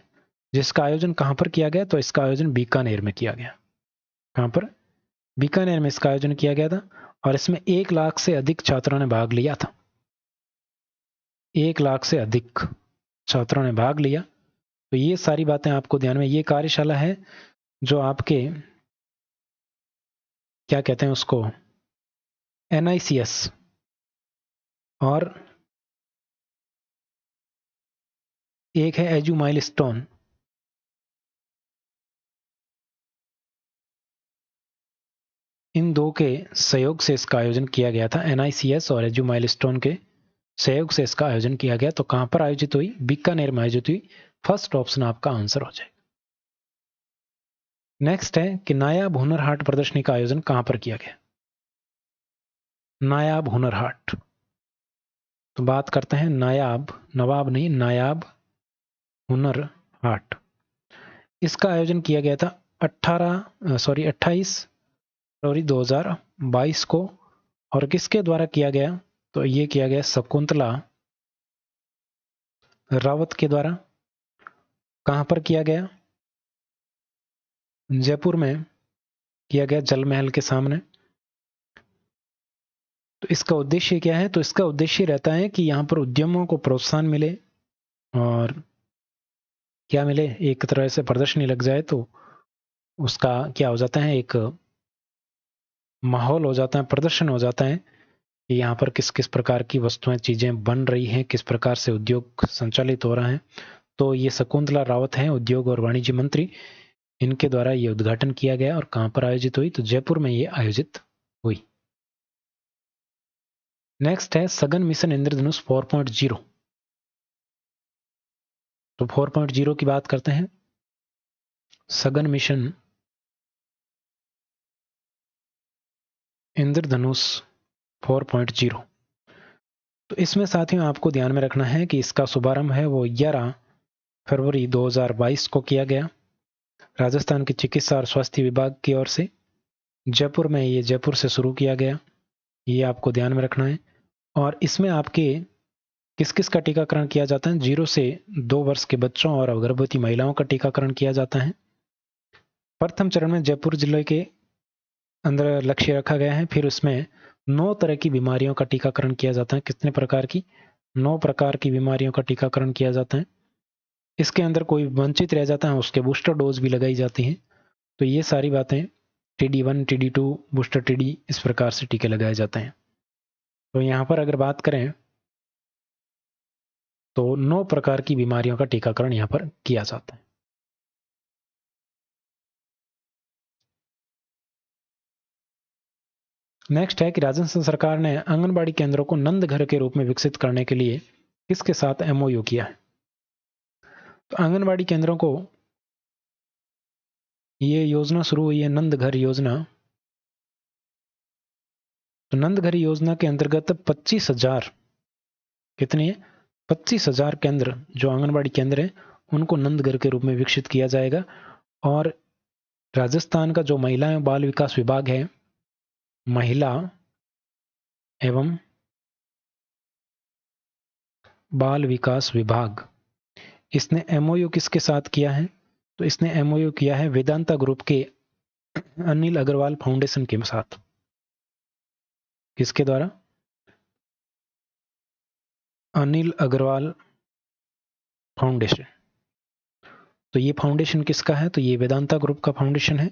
जिसका आयोजन कहाँ पर किया गया? तो इसका आयोजन बीकानेर में किया गया। कहाँ पर? बीकानेर में इसका आयोजन किया गया था और इसमें 1 लाख से अधिक छात्रों ने भाग लिया था। 1 लाख से अधिक छात्रों ने भाग लिया। तो ये सारी बातें आपको ध्यान में, ये कार्यशाला है जो आपके क्या कहते हैं उसको, NICS और एक है एजू माइलस्टोन। इन दो के सहयोग से इसका आयोजन किया गया था। NICS और एजू माइलस्टोन के सहयोग से इसका आयोजन किया गया। तो कहां पर आयोजित हुई? बीकानेर में आयोजित हुई। फर्स्ट ऑप्शन आपका आंसर हो जाएगा। नेक्स्ट है कि नायाब हुनर हाट प्रदर्शनी का आयोजन कहां पर किया गया? नायाब हुनर हाट। तो बात करते हैं नायाब, नवाब नहीं, नायाब हुनर हाट। इसका आयोजन किया गया था 28 फरवरी 2022 को। और किसके द्वारा किया गया? तो ये किया गया शकुंतला रावत के द्वारा। कहां पर किया गया? जयपुर में किया गया, जल महल के सामने। तो इसका उद्देश्य क्या है? तो इसका उद्देश्य रहता है कि यहां पर उद्यमों को प्रोत्साहन मिले और क्या मिले, एक तरह से प्रदर्शनी लग जाए तो उसका क्या हो जाता है, एक माहौल हो जाता है, प्रदर्शन हो जाता है कि यहाँ पर किस किस प्रकार की वस्तुएं, चीजें बन रही हैं, किस प्रकार से उद्योग संचालित हो रहा है। तो ये शकुंतला रावत हैं, उद्योग और वाणिज्य मंत्री, इनके द्वारा ये उद्घाटन किया गया। और कहां पर आयोजित हुई? तो जयपुर में ये आयोजित हुई। नेक्स्ट है सघन मिशन इंद्रधनुष 4.0। तो 4.0 की बात करते हैं। सघन मिशन इंद्रधनुष 4.0। तो इसमें साथियों आपको ध्यान में रखना है कि इसका शुभारंभ है वो 11 फरवरी 2022 को किया गया राजस्थान के चिकित्सा और स्वास्थ्य विभाग की ओर से। जयपुर में, ये जयपुर से शुरू किया गया, ये आपको ध्यान में रखना है। और इसमें आपके किस किस का टीकाकरण किया जाता है? 0 से 2 वर्ष के बच्चों और गर्भवती महिलाओं का टीकाकरण किया जाता है। प्रथम चरण में जयपुर जिले के अंदर लक्ष्य रखा गया है। फिर उसमें 9 तरह की बीमारियों का टीकाकरण किया जाता है। कितने प्रकार की? 9 प्रकार की बीमारियों का टीकाकरण किया जाता है। इसके अंदर कोई वंचित रह जाता है उसके बूस्टर डोज भी लगाई जाती हैं। तो ये सारी बातें, TD1, TD2, बूस्टर TD, इस प्रकार से टीके लगाए जाते हैं। तो यहाँ पर अगर बात करें तो 9 प्रकार की बीमारियों का टीकाकरण यहाँ पर किया जाता है। नेक्स्ट है कि राजस्थान सरकार ने आंगनबाड़ी केंद्रों को नंद घर के रूप में विकसित करने के लिए किसके साथ MOU किया है? तो आंगनबाड़ी केंद्रों को, ये योजना शुरू हुई है नंद घर योजना। तो नंद घर योजना के अंतर्गत 25,000, कितनी है? 25,000 केंद्र, जो आंगनबाड़ी केंद्र है, उनको नंद घर के रूप में विकसित किया जाएगा। और राजस्थान का जो महिला एवं बाल विकास विभाग है, महिला एवं बाल विकास विभाग, इसने MOU किसके साथ किया है? तो इसने MOU किया है वेदांता ग्रुप के अनिल अग्रवाल फाउंडेशन के साथ। किसके द्वारा? अनिल अग्रवाल फाउंडेशन। तो ये फाउंडेशन किसका है? तो ये वेदांता ग्रुप का फाउंडेशन है,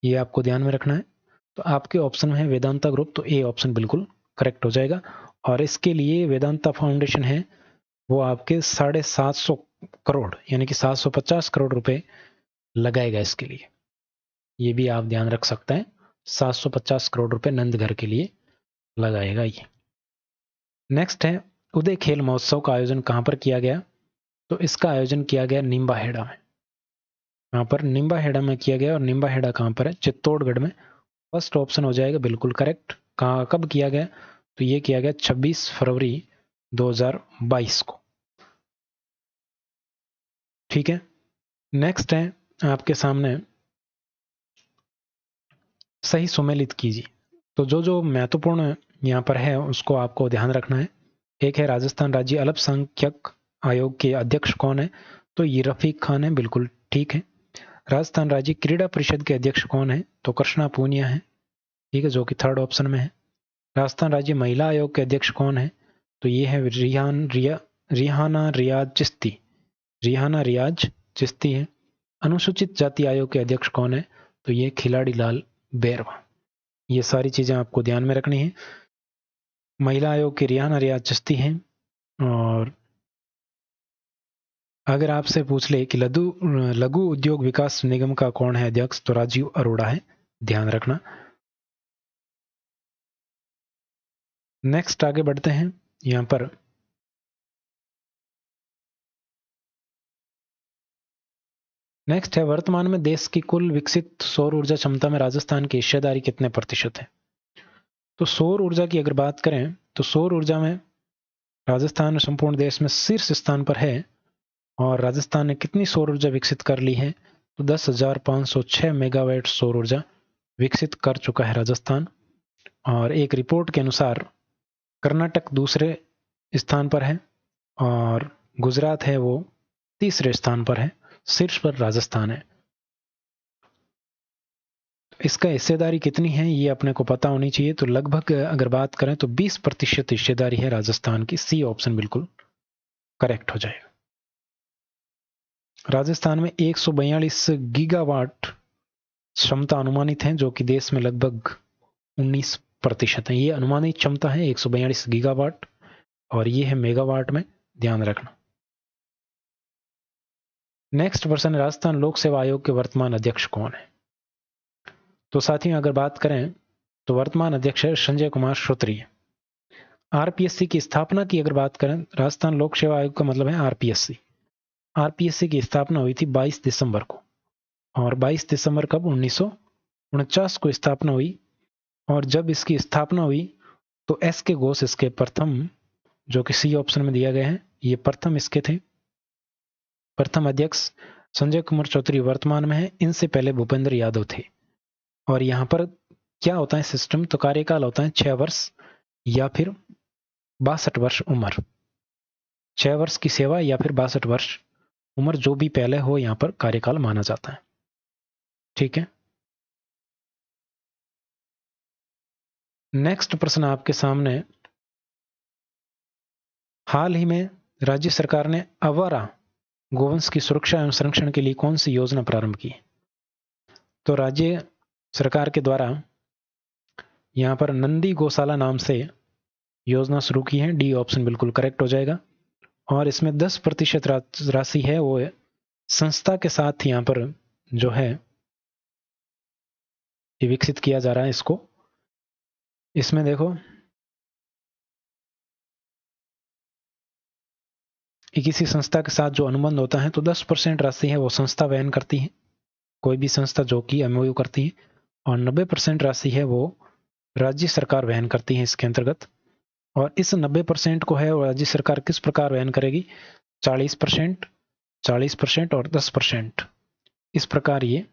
ये आपको ध्यान में रखना है। तो आपके ऑप्शन में है वेदांता ग्रुप, तो ए ऑप्शन बिल्कुल करेक्ट हो जाएगा। और इसके लिए वेदांता फाउंडेशन है वो आपके 750 करोड़ यानी कि 750 करोड़ रुपए लगाएगा इसके लिए, ये भी आप ध्यान रख सकते हैं। 750 करोड़ रुपए नंदघर के लिए लगाएगा ये। नेक्स्ट है उदय खेल महोत्सव का आयोजन कहां पर किया गया? तो इसका आयोजन किया गया निम्बाहेड़ा में। यहाँ पर निम्बाहेड़ा में किया गया। और निम्बाहेड़ा कहां पर है? चित्तौड़गढ़ में। फर्स्ट ऑप्शन हो जाएगा बिल्कुल करेक्ट। कहां, कब किया गया? तो ये किया गया 26 फरवरी 2022 को। ठीक है। नेक्स्ट है आपके सामने सही सुमेलित कीजिए। तो जो जो महत्वपूर्ण यहाँ पर है उसको आपको ध्यान रखना है। एक है राजस्थान राज्य अल्पसंख्यक आयोग के अध्यक्ष कौन है? तो ये रफीक खान है, बिल्कुल ठीक है। राजस्थान राज्य क्रीड़ा परिषद के अध्यक्ष कौन है? तो कृष्णा पूनिया है, ठीक है, जो कि थर्ड ऑप्शन में है। राजस्थान राज्य महिला आयोग के अध्यक्ष कौन है? तो ये है रिहाना रियाज चिश्ती। रिहाना रियाज चिश्ती है। अनुसूचित जाति आयोग के अध्यक्ष कौन है? तो ये खिलाड़ी लाल बैरवा। ये सारी चीजें आपको ध्यान में रखनी है। महिला आयोग की रिहाना रियाज चिश्ती हैं। और अगर आपसे पूछ ले कि लघु उद्योग विकास निगम का कौन है अध्यक्ष? तो राजीव अरोड़ा है, ध्यान रखना। नेक्स्ट आगे बढ़ते हैं। यहां पर नेक्स्ट है, वर्तमान में देश की कुल विकसित सौर ऊर्जा क्षमता में राजस्थान की हिस्सेदारी कितने प्रतिशत है? तो सौर ऊर्जा की अगर बात करें तो सौर ऊर्जा में राजस्थान संपूर्ण देश में शीर्ष स्थान पर है। और राजस्थान ने कितनी सौर ऊर्जा विकसित कर ली है? तो 10,506 मेगावाट सौर ऊर्जा विकसित कर चुका है राजस्थान। और एक रिपोर्ट के अनुसार कर्नाटक दूसरे स्थान पर है और गुजरात है वो तीसरे स्थान पर है, शीर्ष पर राजस्थान है। इसका हिस्सेदारी कितनी है ये अपने को पता होनी चाहिए। तो लगभग अगर बात करें तो 20% हिस्सेदारी है राजस्थान की। सी ऑप्शन बिल्कुल करेक्ट हो जाएगा। राजस्थान में 142 गीगावाट क्षमता अनुमानित है, जो कि देश में लगभग 19% है। ये अनुमानित क्षमता है 142 गीगावाट और ये है मेगावाट में, ध्यान रखना। नेक्स्ट प्रश्न, राजस्थान लोक सेवा आयोग के वर्तमान अध्यक्ष कौन है? तो साथियों अगर बात करें तो वर्तमान अध्यक्ष है संजय कुमार श्रोत्रिय। आरपीएससी की स्थापना की अगर बात करें, राजस्थान लोक सेवा आयोग का मतलब है आरपीएससी। आरपीएससी की स्थापना हुई थी 22 दिसंबर को। और 22 दिसंबर कब? 1949 को स्थापना हुई। और जब इसकी स्थापना हुई तो एस के घोष इसके प्रथम, जो कि सी ऑप्शन में दिया गया है, ये प्रथम इसके थे। प्रथम अध्यक्ष संजय कुमार चौधरी वर्तमान में है। इनसे पहले भूपेंद्र यादव थे। और यहाँ पर क्या होता है सिस्टम? तो कार्यकाल होता है 6 वर्ष या फिर 62 वर्ष उम्र। 6 वर्ष की सेवा या फिर 62 वर्ष उम्र, जो भी पहले हो यहाँ पर कार्यकाल माना जाता है। ठीक है। नेक्स्ट प्रश्न आपके सामने, हाल ही में राज्य सरकार ने आवारा गोवंश की सुरक्षा एवं संरक्षण के लिए कौन सी योजना प्रारंभ की? तो राज्य सरकार के द्वारा यहाँ पर नंदी गौशाला नाम से योजना शुरू की है। डी ऑप्शन बिल्कुल करेक्ट हो जाएगा। और इसमें 10% राशि है वो संस्था के साथ यहाँ पर जो है ये विकसित किया जा रहा है इसको। इसमें देखो किसी संस्था के साथ जो अनुबंध होता है तो 10% राशि है वो संस्था वहन करती है, कोई भी संस्था जो कि एमओयू करती है। और 90% राशि है वो राज्य सरकार वहन करती है इसके अंतर्गत। और इस 90% को है राज्य सरकार किस प्रकार वहन करेगी? 40%, 40% और 10%, इस प्रकार ये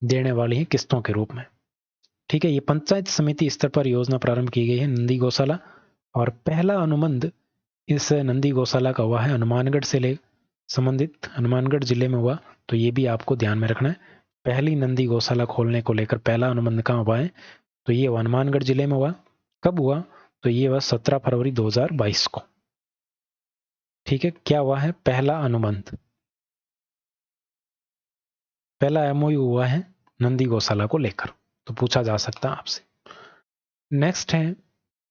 देने वाली है किस्तों के रूप में। ठीक है। ये पंचायत समिति स्तर पर योजना प्रारंभ की गई है नंदी गौशाला। और पहला अनुबंध इस नंदी गौशाला का हुआ है हनुमानगढ़ से ले संबंधित, हनुमानगढ़ जिले में हुआ। तो ये भी आपको ध्यान में रखना है। पहली नंदी गौशाला खोलने को लेकर पहला अनुबंध कहाँ हुआ है? तो ये हनुमानगढ़ जिले में हुआ। कब हुआ? तो ये हुआ 17 फरवरी 2022 को। ठीक है। क्या हुआ है? पहला अनुबंध, पहला एमओयू हुआ है नंदी गौशाला को लेकर। तो पूछा जा सकता है आपसे। नेक्स्ट है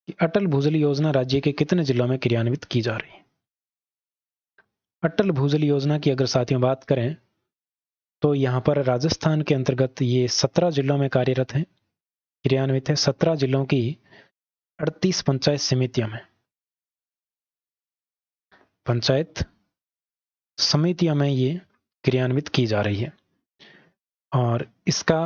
कि अटल भूजल योजना राज्य के कितने जिलों में क्रियान्वित की जा रही है? अटल भूजल योजना की अगर साथियों बात करें तो यहां पर राजस्थान के अंतर्गत ये 17 जिलों में कार्यरत है, क्रियान्वित है। 17 जिलों की 38 पंचायत समितियों में, पंचायत समितियों में ये क्रियान्वित की जा रही है। और इसका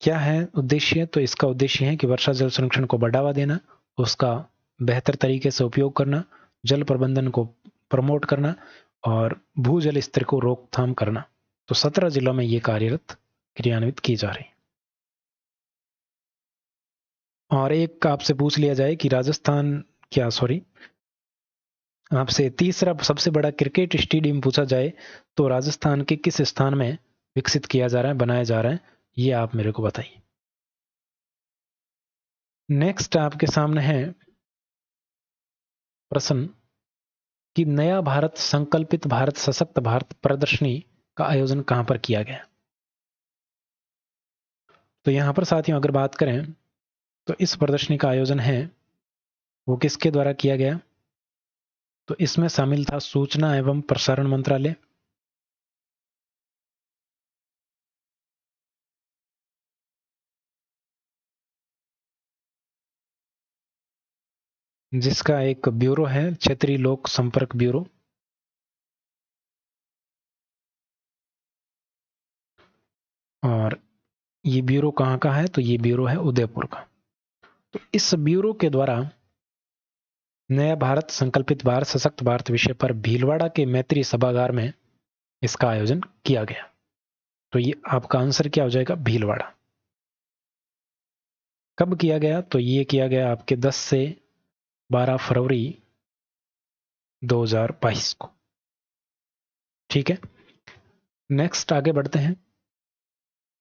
क्या है उद्देश्य? तो इसका उद्देश्य है कि वर्षा जल संरक्षण को बढ़ावा देना, उसका बेहतर तरीके से उपयोग करना, जल प्रबंधन को प्रमोट करना और भूजल स्तर को रोकथाम करना। तो 17 जिलों में ये कार्यरत क्रियान्वित की जा रही है। और एक आपसे पूछ लिया जाए कि आपसे तीसरा सबसे बड़ा क्रिकेट स्टेडियम पूछा जाए तो राजस्थान के किस स्थान में विकसित किया जा रहा है, बनाया जा रहा है, ये आप मेरे को बताइए। नेक्स्ट आपके सामने है प्रश्न कि नया भारत, संकल्पित भारत, सशक्त भारत प्रदर्शनी का आयोजन कहां पर किया गया। तो यहां पर साथियों अगर बात करें तो इस प्रदर्शनी का आयोजन है वो किसके द्वारा किया गया, तो इसमें शामिल था सूचना एवं प्रसारण मंत्रालय, जिसका एक ब्यूरो है क्षेत्रीय लोक संपर्क ब्यूरो, और ये ब्यूरो कहाँ का है, तो ये ब्यूरो है उदयपुर का। तो इस ब्यूरो के द्वारा नया भारत, संकल्पित भारत, सशक्त भारत विषय पर भीलवाड़ा के मैत्री सभागार में इसका आयोजन किया गया। तो ये आपका आंसर क्या हो जाएगा, भीलवाड़ा। कब किया गया, तो ये किया गया आपके 10 से 12 फरवरी 2022 को। ठीक है, नेक्स्ट आगे बढ़ते हैं।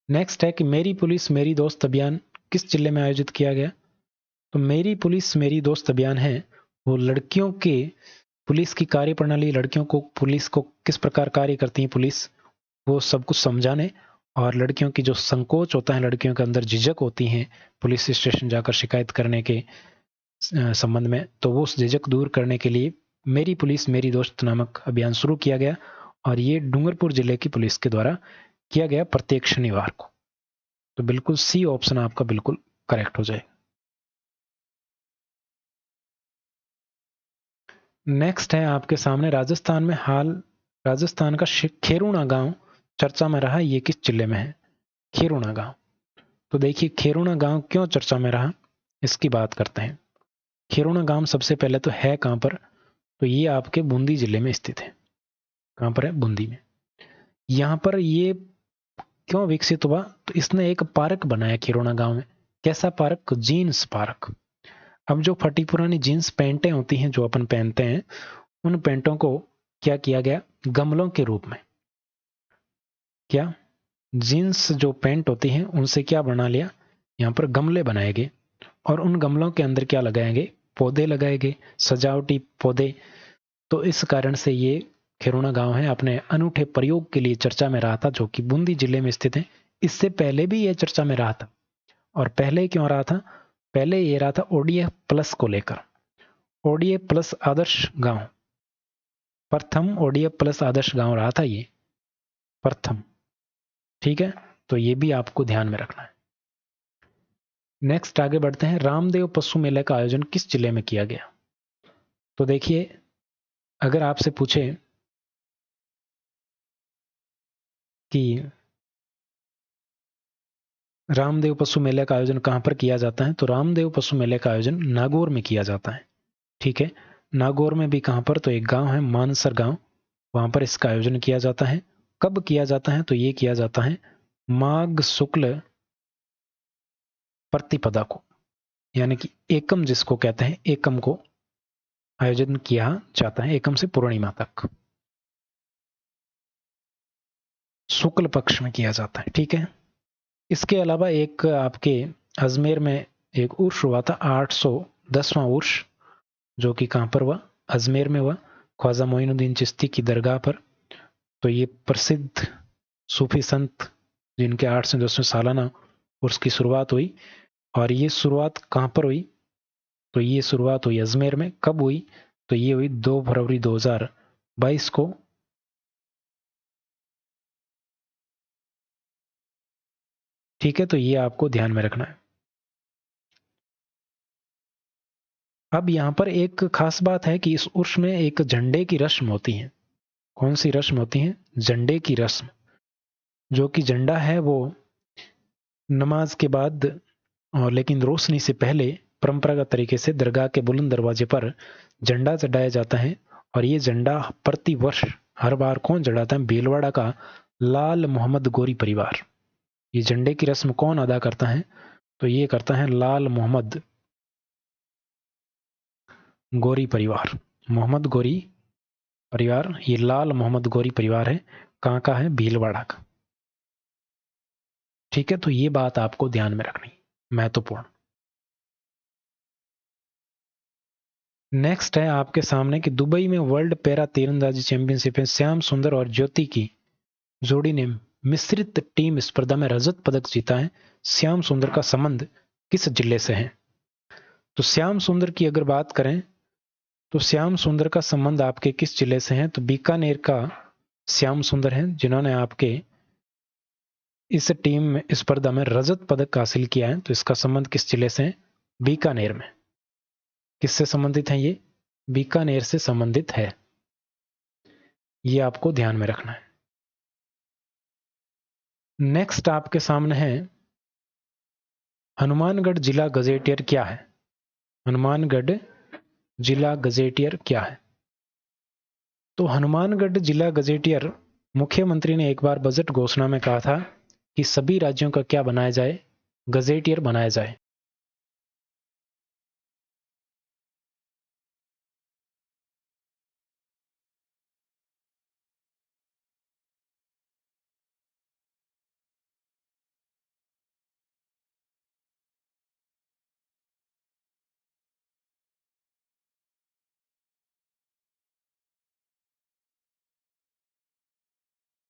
नेक्स्ट है कि मेरी पुलिस मेरी दोस्त अभियान किस जिले में आयोजित किया गया। तो मेरी पुलिस मेरी दोस्त अभियान है वो लड़कियों के पुलिस की कार्य प्रणाली, लड़कियों को पुलिस को किस प्रकार कार्य करती है पुलिस, वो सब कुछ समझाने, और लड़कियों की जो संकोच होता है, लड़कियों के अंदर झिझक होती है पुलिस स्टेशन जाकर शिकायत करने के संबंध में, तो वो उस झिझक दूर करने के लिए मेरी पुलिस मेरी दोस्त नामक अभियान शुरू किया गया, और ये डूंगरपुर जिले की पुलिस के द्वारा किया गया प्रत्येक शनिवार को। तो बिल्कुल सी ऑप्शन आपका बिल्कुल करेक्ट हो जाएगा। नेक्स्ट है आपके सामने राजस्थान का खेरुणा गांव चर्चा में रहा, ये किस जिले में है, खेरुणा गांव। तो देखिए खेरुणा गांव क्यों चर्चा में रहा, इसकी बात करते हैं। खेरुणा गांव सबसे पहले तो है कहां पर, तो ये आपके बूंदी जिले में स्थित है। कहां पर है, बूंदी में। यहां पर ये क्यों विकसित हुआ, तो इसने एक पार्क बनाया खेरुणा गांव में। कैसा पार्क, जीन्स पार्क। अब जो फटी पुरानी जीन्स पैंटें होती हैं जो अपन पहनते हैं, उन पैंटों को क्या किया गया, गमलों के रूप में, क्या जीन्स जो पैंट होती हैं उनसे क्या बना लिया, यहां पर गमले बनाए गए, और उन गमलों के अंदर क्या लगाएंगे, पौधे लगाएंगे, सजावटी पौधे। तो इस कारण से ये खेरुणा गांव है अपने अनूठे प्रयोग के लिए चर्चा में रहा था, जो कि बूंदी जिले में स्थित है। इससे पहले भी ये चर्चा में रहा था, और पहले क्यों रहा था, पहले ये रहा था ओडीएफ प्लस को लेकर, ओडीएफ प्लस आदर्श गांव, प्रथम ओडीएफ प्लस आदर्श गांव रहा था ये, प्रथम। ठीक है, तो ये भी आपको ध्यान में रखना है। नेक्स्ट आगे बढ़ते हैं, रामदेव पशु मेले का आयोजन किस जिले में किया गया। तो देखिए अगर आपसे पूछे कि रामदेव पशु मेले का आयोजन कहां पर किया जाता है, तो रामदेव पशु मेले का आयोजन नागौर में किया जाता है। ठीक है, नागौर में भी कहां पर, तो एक गांव है मानसर गांव, वहां पर इसका आयोजन किया जाता है। कब किया जाता है, तो ये किया जाता है माघ शुक्ल प्रतिपदा को, यानी कि एकम जिसको कहते हैं, एकम को आयोजन किया जाता है, एकम से पूर्णिमा तक शुक्ल पक्ष में किया जाता है। ठीक है, इसके अलावा एक आपके अजमेर में एक उर्स हुआ था, 810वां उर्स, जो कि कहां पर हुआ, अजमेर में हुआ, ख्वाजा मोइनुद्दीन चिश्ती की दरगाह पर। तो ये प्रसिद्ध सूफी संत जिनके 810वें सालाना उर्स की शुरुआत हुई, और ये शुरुआत कहां पर हुई, तो ये शुरुआत हुई अजमेर में। कब हुई, तो ये हुई 2 फरवरी 2022 को। ठीक है, तो ये आपको ध्यान में रखना है। अब यहां पर एक खास बात है कि इस उर्स में एक झंडे की रस्म होती है। कौन सी रस्म होती है, झंडे की रस्म, जो कि झंडा है वो नमाज के बाद, और लेकिन रोशनी से पहले परंपरागत तरीके से दरगाह के बुलंद दरवाजे पर झंडा चढ़ाया जाता है। और ये झंडा प्रति वर्ष हर बार कौन चढ़ाता है, भीलवाड़ा का लाल मोहम्मद गोरी परिवार। ये झंडे की रस्म कौन अदा करता है, तो ये करता है लाल मोहम्मद गोरी परिवार। मोहम्मद गोरी परिवार, ये लाल मोहम्मद गोरी परिवार है। कहाँ का है? भीलवाड़ा का। ठीक है, तो ये बात आपको ध्यान में रखनी, महत्वपूर्ण। नेक्स्ट है आपके सामने कि दुबई में वर्ल्ड पैरा तीरंदाजी चैंपियनशिप में श्याम सुंदर और ज्योति की जोड़ी ने मिश्रित टीम स्पर्धा में रजत पदक जीता है। श्याम सुंदर का संबंध किस जिले से है? तो श्याम सुंदर की अगर बात करें तो श्याम सुंदर का संबंध आपके किस जिले से है? तो बीकानेर का श्याम सुंदर है, जिन्होंने आपके इस टीम में स्पर्धा में रजत पदक हासिल किया है। तो इसका संबंध किस जिले से है? बीकानेर में। किससे संबंधित है ये? बीकानेर से संबंधित है। ये आपको ध्यान में रखना है। नेक्स्ट आपके सामने है हनुमानगढ़ जिला गजेटियर क्या है? हनुमानगढ़ जिला गजेटियर क्या है? तो हनुमानगढ़ जिला गजेटियर, मुख्यमंत्री ने एक बार बजट घोषणा में कहा था कि सभी राज्यों का क्या बनाया जाए? गजेटियर बनाया जाए।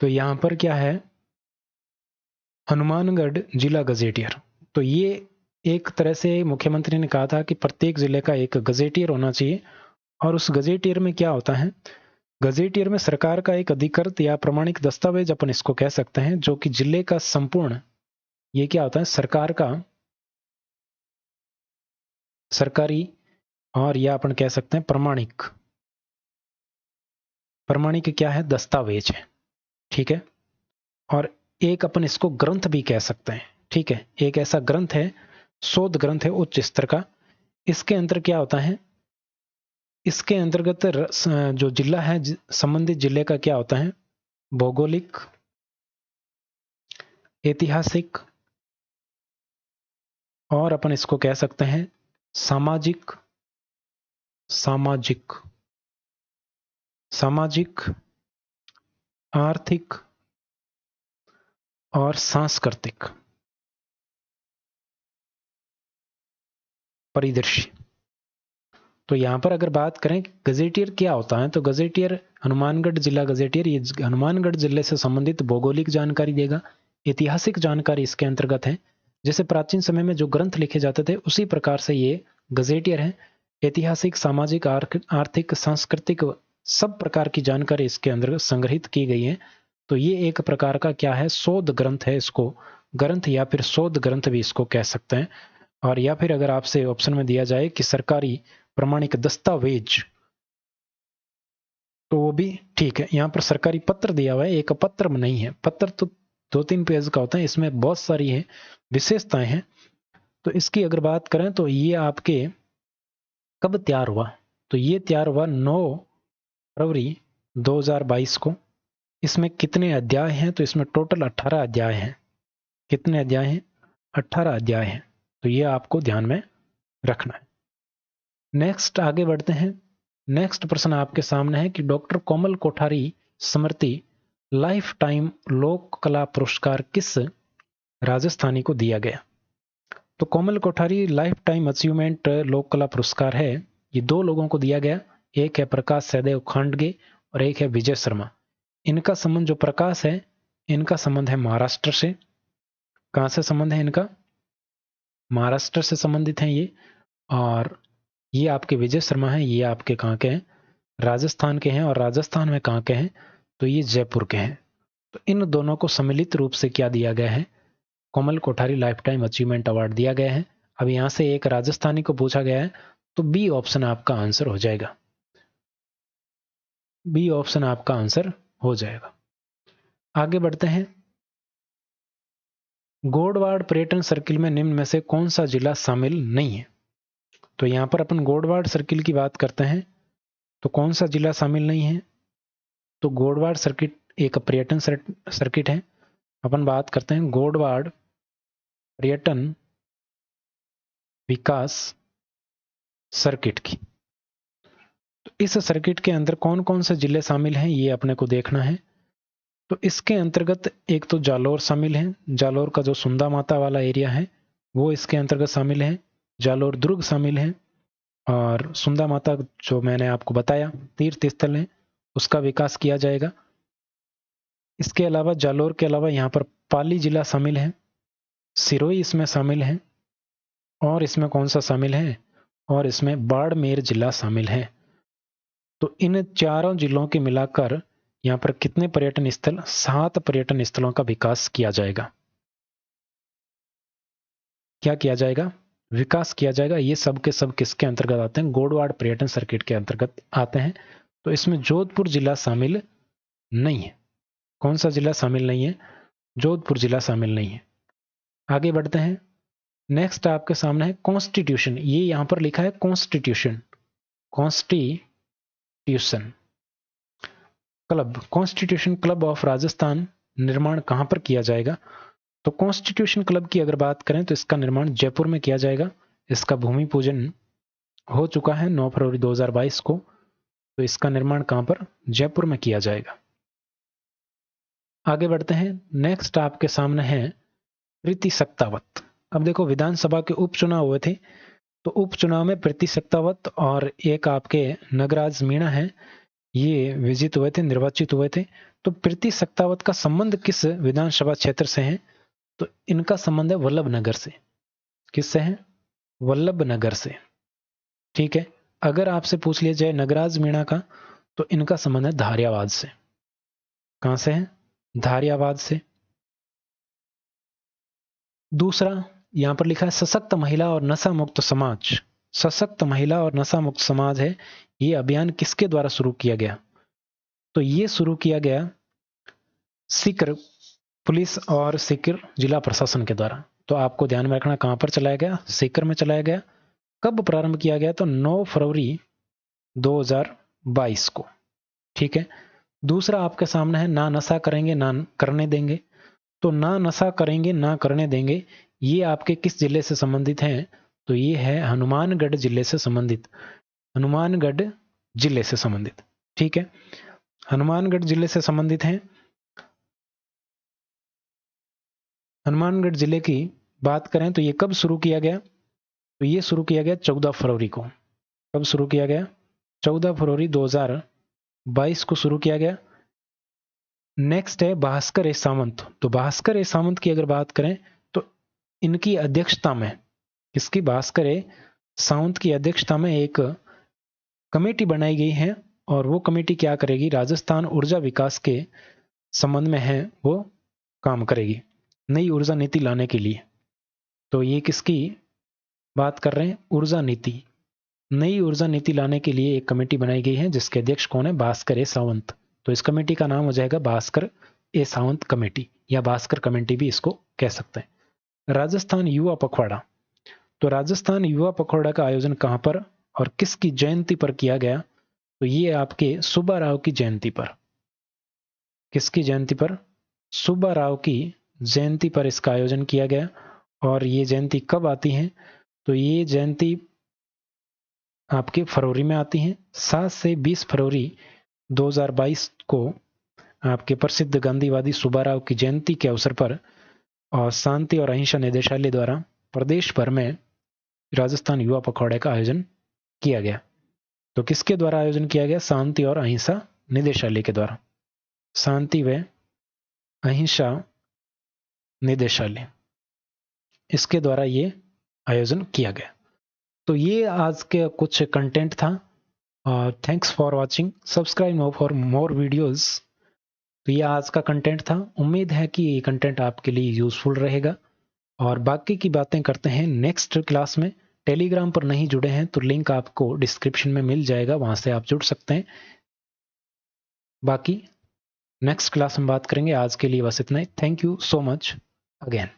तो यहां पर क्या है? हनुमानगढ़ जिला गजेटियर। तो ये एक तरह से मुख्यमंत्री ने कहा था कि प्रत्येक जिले का एक गजेटियर होना चाहिए। और उस गजेटियर में क्या होता है? गजेटियर में सरकार का एक अधिकृत या प्रमाणिक दस्तावेज अपन इसको कह सकते हैं, जो कि जिले का संपूर्ण, ये क्या होता है? सरकार का सरकारी, और या अपन कह सकते हैं प्रमाणिक। प्रमाणिक क्या है? दस्तावेज है। ठीक है, और एक अपन इसको ग्रंथ भी कह सकते हैं। ठीक है, एक ऐसा ग्रंथ है, शोध ग्रंथ है उच्च स्तर का। इसके अंदर क्या होता है? इसके अंतर्गत जो जिला है, संबंधित जिले का क्या होता है? भौगोलिक, ऐतिहासिक, और अपन इसको कह सकते हैं सामाजिक, सामाजिक सामाजिक, आर्थिक और सांस्कृतिक परिदृश्य। तो यहां पर अगर बात करें गजेटियर क्या होता है, तो गजेटियर, हनुमानगढ़ जिला गजेटियर, ये हनुमानगढ़ जिले से संबंधित भौगोलिक जानकारी देगा। ऐतिहासिक जानकारी इसके अंतर्गत है, जैसे प्राचीन समय में जो ग्रंथ लिखे जाते थे उसी प्रकार से ये गजेटियर है। ऐतिहासिक, सामाजिक, आर्थिक, सांस्कृतिक सब प्रकार की जानकारी इसके अंदर संग्रहित की गई है। तो ये एक प्रकार का क्या है? शोध ग्रंथ है। इसको ग्रंथ या फिर शोध ग्रंथ भी इसको कह सकते हैं। और या फिर अगर आपसे ऑप्शन में दिया जाए कि सरकारी प्रमाणिक दस्तावेज, तो वो भी ठीक है। यहां पर सरकारी पत्र दिया हुआ है, एक पत्र में नहीं है। पत्र तो 2-3 पेज का होता है, इसमें बहुत सारी है विशेषताएं हैं। तो इसकी अगर बात करें तो ये आपके कब तैयार हुआ? तो ये तैयार हुआ 9 फरवरी 2022 को। इसमें कितने अध्याय हैं? तो इसमें टोटल 18 अध्याय हैं। कितने अध्याय हैं? 18 अध्याय हैं। तो ये आपको ध्यान में रखना है। नेक्स्ट आगे बढ़ते हैं। नेक्स्ट प्रश्न आपके सामने है कि डॉक्टर कोमल कोठारी स्मृति लाइफ टाइम लोक कला पुरस्कार किस राजस्थानी को दिया गया? तो कोमल कोठारी लाइफ टाइम अचीवमेंट लोक कला पुरस्कार है, ये 2 लोगों को दिया गया। एक है प्रकाश सहदेव खांडगे और एक है विजय शर्मा। इनका संबंध, जो प्रकाश है, इनका संबंध है महाराष्ट्र से। कहां से संबंध है इनका? महाराष्ट्र से संबंधित हैं ये। और ये आपके विजय शर्मा हैं, ये आपके कहाँ के हैं? राजस्थान के हैं। और राजस्थान में कहाँ के हैं? तो ये जयपुर के हैं। तो इन दोनों को सम्मिलित रूप से क्या दिया गया है? Komal Kothari life time achievement award दिया गया है। अब यहां से एक राजस्थानी को पूछा गया है, तो बी ऑप्शन आपका आंसर हो जाएगा। बी ऑप्शन आपका आंसर हो जाएगा। आगे बढ़ते हैं। गोडवाड़ पर्यटन सर्किल में निम्न में से कौन सा जिला शामिल नहीं है? तो यहां पर अपन गोडवाड़ सर्किल की बात करते हैं, तो कौन सा जिला शामिल नहीं है? तो गोडवाड़ सर्किट एक पर्यटन सर्किट है। अपन बात करते हैं गोडवाड़ पर्यटन विकास सर्किट की। तो इस सर्किट के अंदर कौन कौन से जिले शामिल हैं ये अपने को देखना है। तो इसके अंतर्गत एक तो जालोर शामिल है, जालोर का जो सुंदा माता वाला एरिया है वो इसके अंतर्गत शामिल है, जालोर दुर्ग शामिल है, और सुंदा माता जो मैंने आपको बताया तीर्थ स्थल है उसका विकास किया जाएगा। इसके अलावा जालोर के अलावा यहाँ पर पाली जिला शामिल है, सिरोही इसमें शामिल है, और इसमें कौन सा शामिल है, और इसमें बाड़मेर जिला शामिल है। तो इन चारों जिलों के मिलाकर यहाँ पर कितने पर्यटन स्थल, 7 पर्यटन स्थलों का विकास किया जाएगा। क्या किया जाएगा, विकास किया जाएगा। ये सब के सब किसके अंतर्गत आते हैं, गोडवाड़ पर्यटन सर्किट के अंतर्गत आते हैं। तो इसमें जोधपुर जिला शामिल नहीं है। कौन सा जिला शामिल नहीं है, जोधपुर जिला शामिल नहीं है। आगे बढ़ते हैं। नेक्स्ट आपके सामने है कॉन्स्टिट्यूशन। ये यहां पर लिखा है constitution, constitution club, constitution club of Rajasthan निर्माण कहां पर किया जाएगा। तो कॉन्स्टिट्यूशन क्लब की अगर बात करें तो इसका निर्माण जयपुर में किया जाएगा। इसका भूमि पूजन हो चुका है 9 फरवरी 2022 को। तो इसका निर्माण कहां पर, जयपुर में किया जाएगा। आगे बढ़ते हैं। नेक्स्ट आपके सामने है प्रीति सक्तावत। अब देखो विधानसभा के उपचुनाव हुए थे, तो उपचुनाव में प्रीति सक्तावत और एक आपके नगराज मीणा है, ये विजित हुए थे, निर्वाचित हुए थे। तो प्रीति सक्तावत का संबंध किस विधानसभा क्षेत्र से है, तो इनका संबंध है वल्लभ नगर से। किससे है, वल्लभ नगर से। ठीक है। अगर आपसे पूछ लिया जाए नगराज मीणा का, तो इनका संबंध है धारियावाद से। कहां से है, धारियावाद से। दूसरा यहां पर लिखा है सशक्त महिला और नशा मुक्त समाज। सशक्त महिला और नशा मुक्त समाज है, ये अभियान किसके द्वारा शुरू किया गया, तो ये शुरू किया गया सीकर पुलिस और सीकर जिला प्रशासन के द्वारा। तो आपको ध्यान में रखना कहां पर चलाया गया, सीकर में चलाया गया। कब प्रारंभ किया गया, तो 9 फरवरी 2022 को। ठीक है। दूसरा आपके सामने है ना नशा करेंगे ना करने देंगे। तो ना नशा करेंगे ना करने देंगे, ये आपके किस जिले से संबंधित हैं, तो ये है हनुमानगढ़ जिले से संबंधित, हनुमानगढ़ जिले से संबंधित। ठीक है, हनुमानगढ़ जिले से संबंधित हैं। हनुमानगढ़ जिले की बात करें तो ये कब शुरू किया गया, तो ये शुरू किया गया 14 फरवरी को। कब शुरू किया गया, 14 फरवरी 2022 को शुरू किया गया। नेक्स्ट है भास्कर ए सावंत। तो भास्कर ए सावंत की अगर बात करें तो इनकी अध्यक्षता में, किसकी, भास्कर ए सावंत की अध्यक्षता में एक कमेटी बनाई गई है, और वो कमेटी क्या करेगी, राजस्थान ऊर्जा विकास के संबंध में है, वो काम करेगी नई ऊर्जा नीति लाने के लिए। तो ये किसकी बात कर रहे हैं, ऊर्जा नीति, नई ऊर्जा नीति लाने के लिए एक कमेटी बनाई गई है जिसके अध्यक्ष कौन है, भास्कर ए सावंत। तो इस कमेटी का नाम हो जाएगा भास्कर ए सावंत कमेटी, या भास्कर कमेटी भी इसको कह सकते हैं। राजस्थान युवा पखवाड़ा। तो राजस्थान युवा पखवाड़ा का आयोजन कहां पर और किसकी जयंती पर किया गया, तो ये आपके सुब्बा राव की जयंती पर। किसकी जयंती पर, सुब्बा राव की जयंती पर इसका आयोजन किया गया। और ये जयंती कब आती है, तो ये जयंती आपके फरवरी में आती है। 7 से 20 फरवरी 2022 को आपके प्रसिद्ध गांधीवादी सुब्बा राव की जयंती के अवसर पर और शांति और अहिंसा निदेशालय द्वारा प्रदेश भर में राजस्थान युवा पखवाड़े का आयोजन किया गया। तो किसके द्वारा आयोजन किया गया, शांति और अहिंसा निदेशालय के द्वारा, शांति व अहिंसा निदेशालय, इसके द्वारा ये आयोजन किया गया। तो ये आज के कुछ कंटेंट था। Thanks for watching, subscribe now for more videos. तो ये आज का कंटेंट था। उम्मीद है कि ये कंटेंट आपके लिए यूजफुल रहेगा, और बाकी की बातें करते हैं नेक्स्ट क्लास में। टेलीग्राम पर नहीं जुड़े हैं तो लिंक आपको डिस्क्रिप्शन में मिल जाएगा, वहां से आप जुड़ सकते हैं। बाकी नेक्स्ट क्लास में बात करेंगे। आज के लिए बस इतना ही। Thank you so much again.